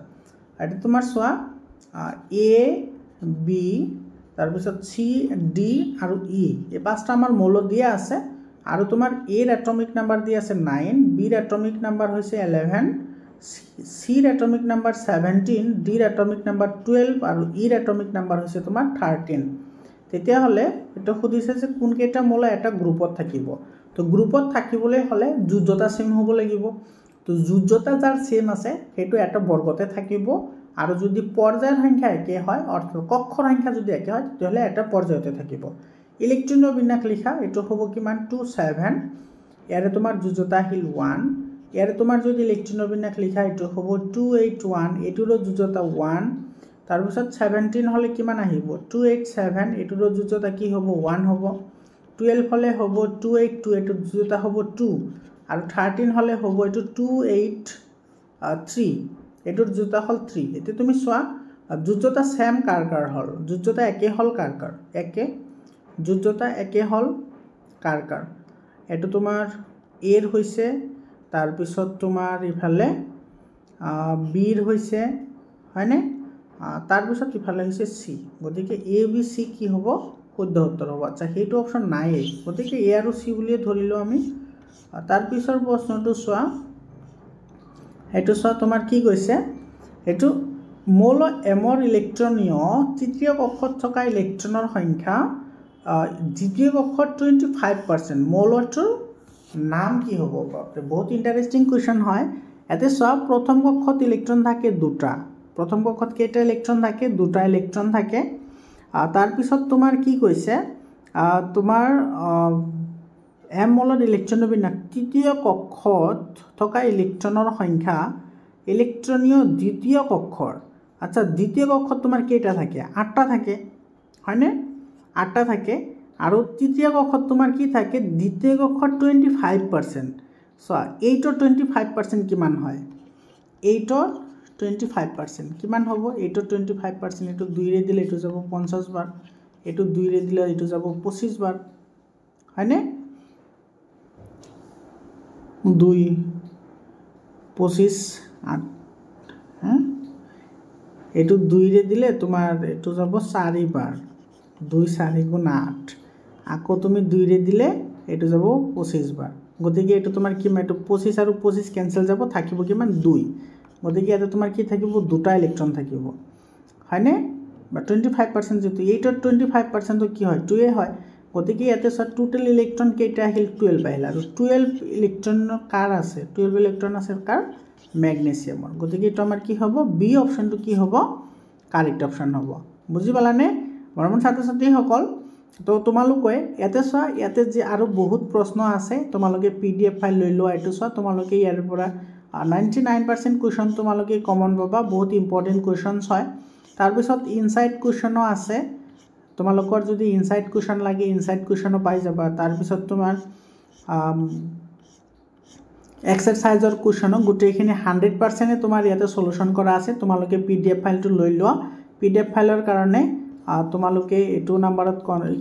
এটা তোমার সোয়া A, B, তারপিছত C, D আৰু E এই পাঁচটা আমাৰ মৌল দিয়া আছে আৰু তোমাৰ A ৰ atomic number দিয়া আছে 9, B ৰ atomic number হৈছে 11, C ৰ atomic number 17, D ৰ atomic number 12 আৰু E ৰ atomic number হৈছে তোমাৰ 13 তেতিয়া হলে এটা খুদিছে যে কোন কেইটা মৌল এটা গ্ৰুপত থাকিব তো গ্ৰুপত থাকিবলৈ হলে যোজ্যতা সেম হ'ব লাগিব তো যোজ্যতা যাৰ সেম আছে হেতু এটা বৰ্গতে থাকিব আৰু যদি পৰ্যায়ৰ সংখ্যা একে হয় অৰ্থাৎ কক্ষৰ সংখ্যা যদি একে হয় তেতিয়াহলে এটা পৰ্যায়তে থাকিব ইলেক্ট্ৰনৰ বিন্যাস লিখা এটো হ'ব কিমান 27 ইয়াৰে তোমাৰ যোজ্যতা হিল 1 ইয়াৰে তোমাৰ যদি ইলেক্ট্ৰনৰ বিন্যাস লিখা এটো হ'ব 281 এটোৰ যোজ্যতা 1 তাৰপিছত 17 হলে কিমান আহিব 287 এটোৰ যোজ্যতা কি হ'ব 1 হ'ব 12 হলে হ'ব 282 এটোৰ যোজ্যতা হ'ব 2 আৰু 13 হলে হ'ব এটো 283 এটোৰ যোজ্যতা হল 3 এতে তুমি চোৱা যোজ্যতা সেম কাৰ হল যোজ্যতা একে হল কাৰ একে যোজ্যতা একে হল কাৰ এটো তোমাৰ A ৰ হৈছে তাৰপিছত তোমাৰ ইফালে B ৰ হৈছে হয়নে তাৰ পিছত ইফালে হৈছে C গতিকে A B C কি হ'ব শুদ্ধ উত্তৰ হ'ব আচ্ছা হেতু অপচন নাই গতিকে A আৰু C বুলিয়ে ধৰিলো আমি তাৰ পিছৰ প্ৰশ্নটো চোৱা হেতু চোৱা তোমাৰ কি কৈছে হেতু মৌল এমৰ ইলেক্ট্ৰনীয় তৃতীয় কক্ষত থকা ইলেক্ট্ৰনৰ সংখ্যা দ্বিতীয় কক্ষত 25% মৌলটোৰ নাম কি হ'ব বহুত ইন্টাৰেস্টিং কোৱেশ্চন হয় এতে চোৱা প্ৰথম কক্ষত ইলেক্ট্ৰন থাকে দুটা প্ৰথম কক্ষত কেইটা ইলেক্ট্ৰন থাকে দুটা ইলেক্ট্ৰন থাকে তাৰ পিছত তোমাৰ কি কৈছে তোমাৰ এম মৌলৰ ইলেক্ট্ৰনৰ বিন্যাস তৃতীয় কক্ষত থকা ইলেক্ট্ৰনৰ সংখ্যা ইলেক্ট্ৰনীয় দ্বিতীয় কক্ষৰ আচ্ছা দ্বিতীয় কক্ষত তোমাৰ কেইটা থাকে 8টা থাকে হয়নে 8টা থাকে আৰু তৃতীয় কক্ষত তোমাৰ কি থাকে দ্বিতীয় কক্ষত 25% সো 8 ৰ 25% কিমান হয় 8 ৰ 25% কিমান হ'ব 8 ৰ 25% এটো 2 ৰে দিলে এটো যাব 50 বাৰ এটো 2 ৰে দিলে এটো যাব 25 বাৰ হয়নে 2 25 8 এটো 2 ৰে দিলে তোমাৰ এটো যাব 4 বাৰ 2 4 গুণ 8 আকৌ তুমি 2 ৰে দিলে এটো যাব 25 বাৰ গতিকে এটো তোমাৰ কি এটো 25 আৰু 25 ক্যান্সেল যাব থাকিব কিমান 2 গতিকে এটা তোমাৰ কি থাকিব দুটা ইলেক্ট্ৰন থাকিব হয়নে বা 25% যেটো 8 ৰ 25% কি হয় 2 এ হয় গতিকে ইয়াতে সব টোটাল ইলেক্ট্ৰন কেইটা আহিল 12 আহিল আৰু 12 ইলেক্ট্ৰন কাৰ আছে 12 ইলেক্ট্ৰন আছে কাৰ ম্যাগনেসিয়ামৰ গতিকে এটা আমাৰ কি হ'ব বি অপশনটো কি হ'ব কাৰেক্ট অপশন হ'ব বুজি পালানে মৰমৰ ছাত্ৰ ছাত্ৰী সকল তো তোমালোকে ইয়াতে চোৱা ইয়াতে যে আৰু বহুত প্ৰশ্ন আছে তোমালোকে পিডিএফ ফাইল লৈ লোৱা এটো চোৱা তোমালোকে ইয়াৰ পৰা 99% কোৱেশ্চন তোমালোকে কমন পাবা বহুত ইম্পৰ্টেন্ট কোৱেশ্চনস হয় তাৰপিছত ইনসাইড কুৱেশ্যনো আছে তোমালোকৰ যদি ইনসাইড কুৱেশ্যন লাগে ইনসাইড কুৱেশ্যনো পাই যাবা তাৰপিছত তোমাৰ এক্সাৰসাইজৰ কুৱেশ্যনো গোটেইখিনি 100% তোমাৰ ইয়াতে সলিউশন কৰা আছে তোমালোকে পিডিএফ ফাইলটো লৈ লোৱা পিডিএফ ফাইলৰ কাৰণে তোমালোকে এটো নম্বৰত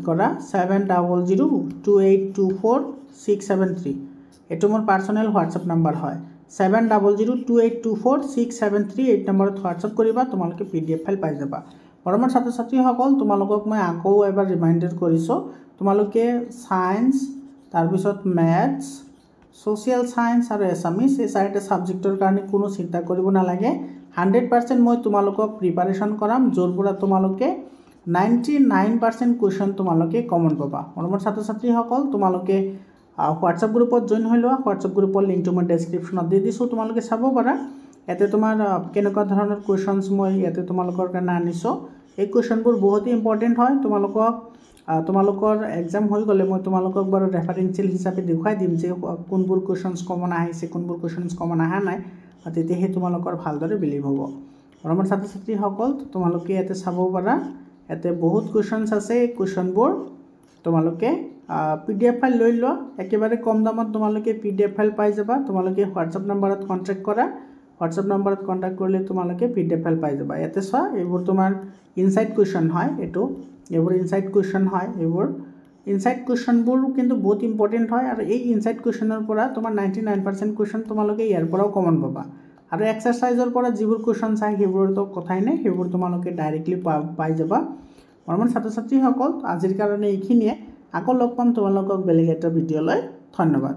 কৰা 7002824673 এটো মোৰ পাৰ্সোনাল হোৱাটসএপ নম্বৰ হয় 7002824673 এই নম্বৰত হোৱাটসএপ কৰিবা তোমালোকে পিডিএফ ফাইল পাই যাবা মৰমৰ ছাত্ৰ ছাত্ৰীসকল তোমালোকক মই আকৌ এবাৰ ৰিমাইন্ডাৰ কৰিছো তোমালোকে সায়েন্স তাৰপিছত ম্যাথছ সোশিয়াল সায়েন্স আৰু এছামিছ এই চাৰিটা সাবজেক্টৰ কাৰণে কোনো চিন্তা কৰিব নালাগে 100% মই তোমালোকক প্ৰিপাৰেচন কৰাম জোৰ পৰা তোমালোকে 99% কোৱেশ্চন তোমালোকে কমন পাবা মৰমৰ ছাত্ৰ ছাত্ৰীসকল তোমালোকে হোৱাটসএপ গ্ৰুপত জয়েন হৈ লোৱা হোৱাটসএপ গ্ৰুপৰ লিংকটো মই ডেসক্ৰিপচনত দি দিছো তোমালোকে চাব পাৰা এতে তোমাৰ কেনেকুৱা ধৰণৰ কোৱেশ্চনছ মই ইয়াতে তোমালোকৰ কাৰণে আনিছো এই কোৱেশ্চনবোৰ বহুত ইম্পৰ্টেন্ট হয় তোমালোকৰ এক্সাম হৈ গলে মই তোমালোকক বাৰু ৰেফাৰেন্সিয়েল হিচাপে দেখুৱাই দিম যে কোনবোৰ কোৱেশ্চনছ কমন আহিছে কোনবোৰ কোৱেশ্চনছ কমন আহা নাই তেতিয়াহে তোমালোকৰ ভালদৰে বিলিভ হ'ব মৰমৰ ছাত্ৰ ছাত্ৰীসকল তোমালোকে ইয়াতে চাব পাৰা এতে বহুত কোৱেশ্চনছ আছে এই কোৱেশ্চনবোৰ তোমালোকে পিডিএফ ফাইল লৈ লোৱা একেবাৰে কম দামত তোমালোকে পিডিএফ ফাইল পাই যাবা তোমালোকে হোৱাটসএপ নম্বৰত কন্টাক্ট কৰা হোৱাটসএপ নম্বৰত কন্টাক্ট কৰিলে তোমালোকে পিডিএফ ফাইল পাই যাবা ইয়াতে চোৱা এইবোৰ তোমাৰ ইনসাইড কোৱেশ্চন হয় এটো এইবোৰ ইনসাইড কোৱেশ্চন হয় এইবোৰ ইনসাইড কোৱেশ্চনবোৰ কিন্তু বহুত ইম্পৰ্টেন্ট হয় আৰু এই ইনসাইড কোৱেশ্চনৰ পৰা তোমাৰ 99% কোৱেশ্চন তোমালোকে ইয়াৰ পৰাও কমন পাবা আৰু এক্সাৰসাইজৰ পৰা যিবোৰ কোৱেশ্চন চাই হেবোৰটো কথাই নাই হেবোৰ তোমালোকে ডাইৰেক্টলি পাই যাবা মৰমৰ ছাত্ৰ ছাত্ৰীসকল আজিৰ কাৰণে এইখিনিয়ে আকৌ লগ পাম তোমালোকক বেলেগ এটা ভিডিঅ লৈ ধন্যবাদ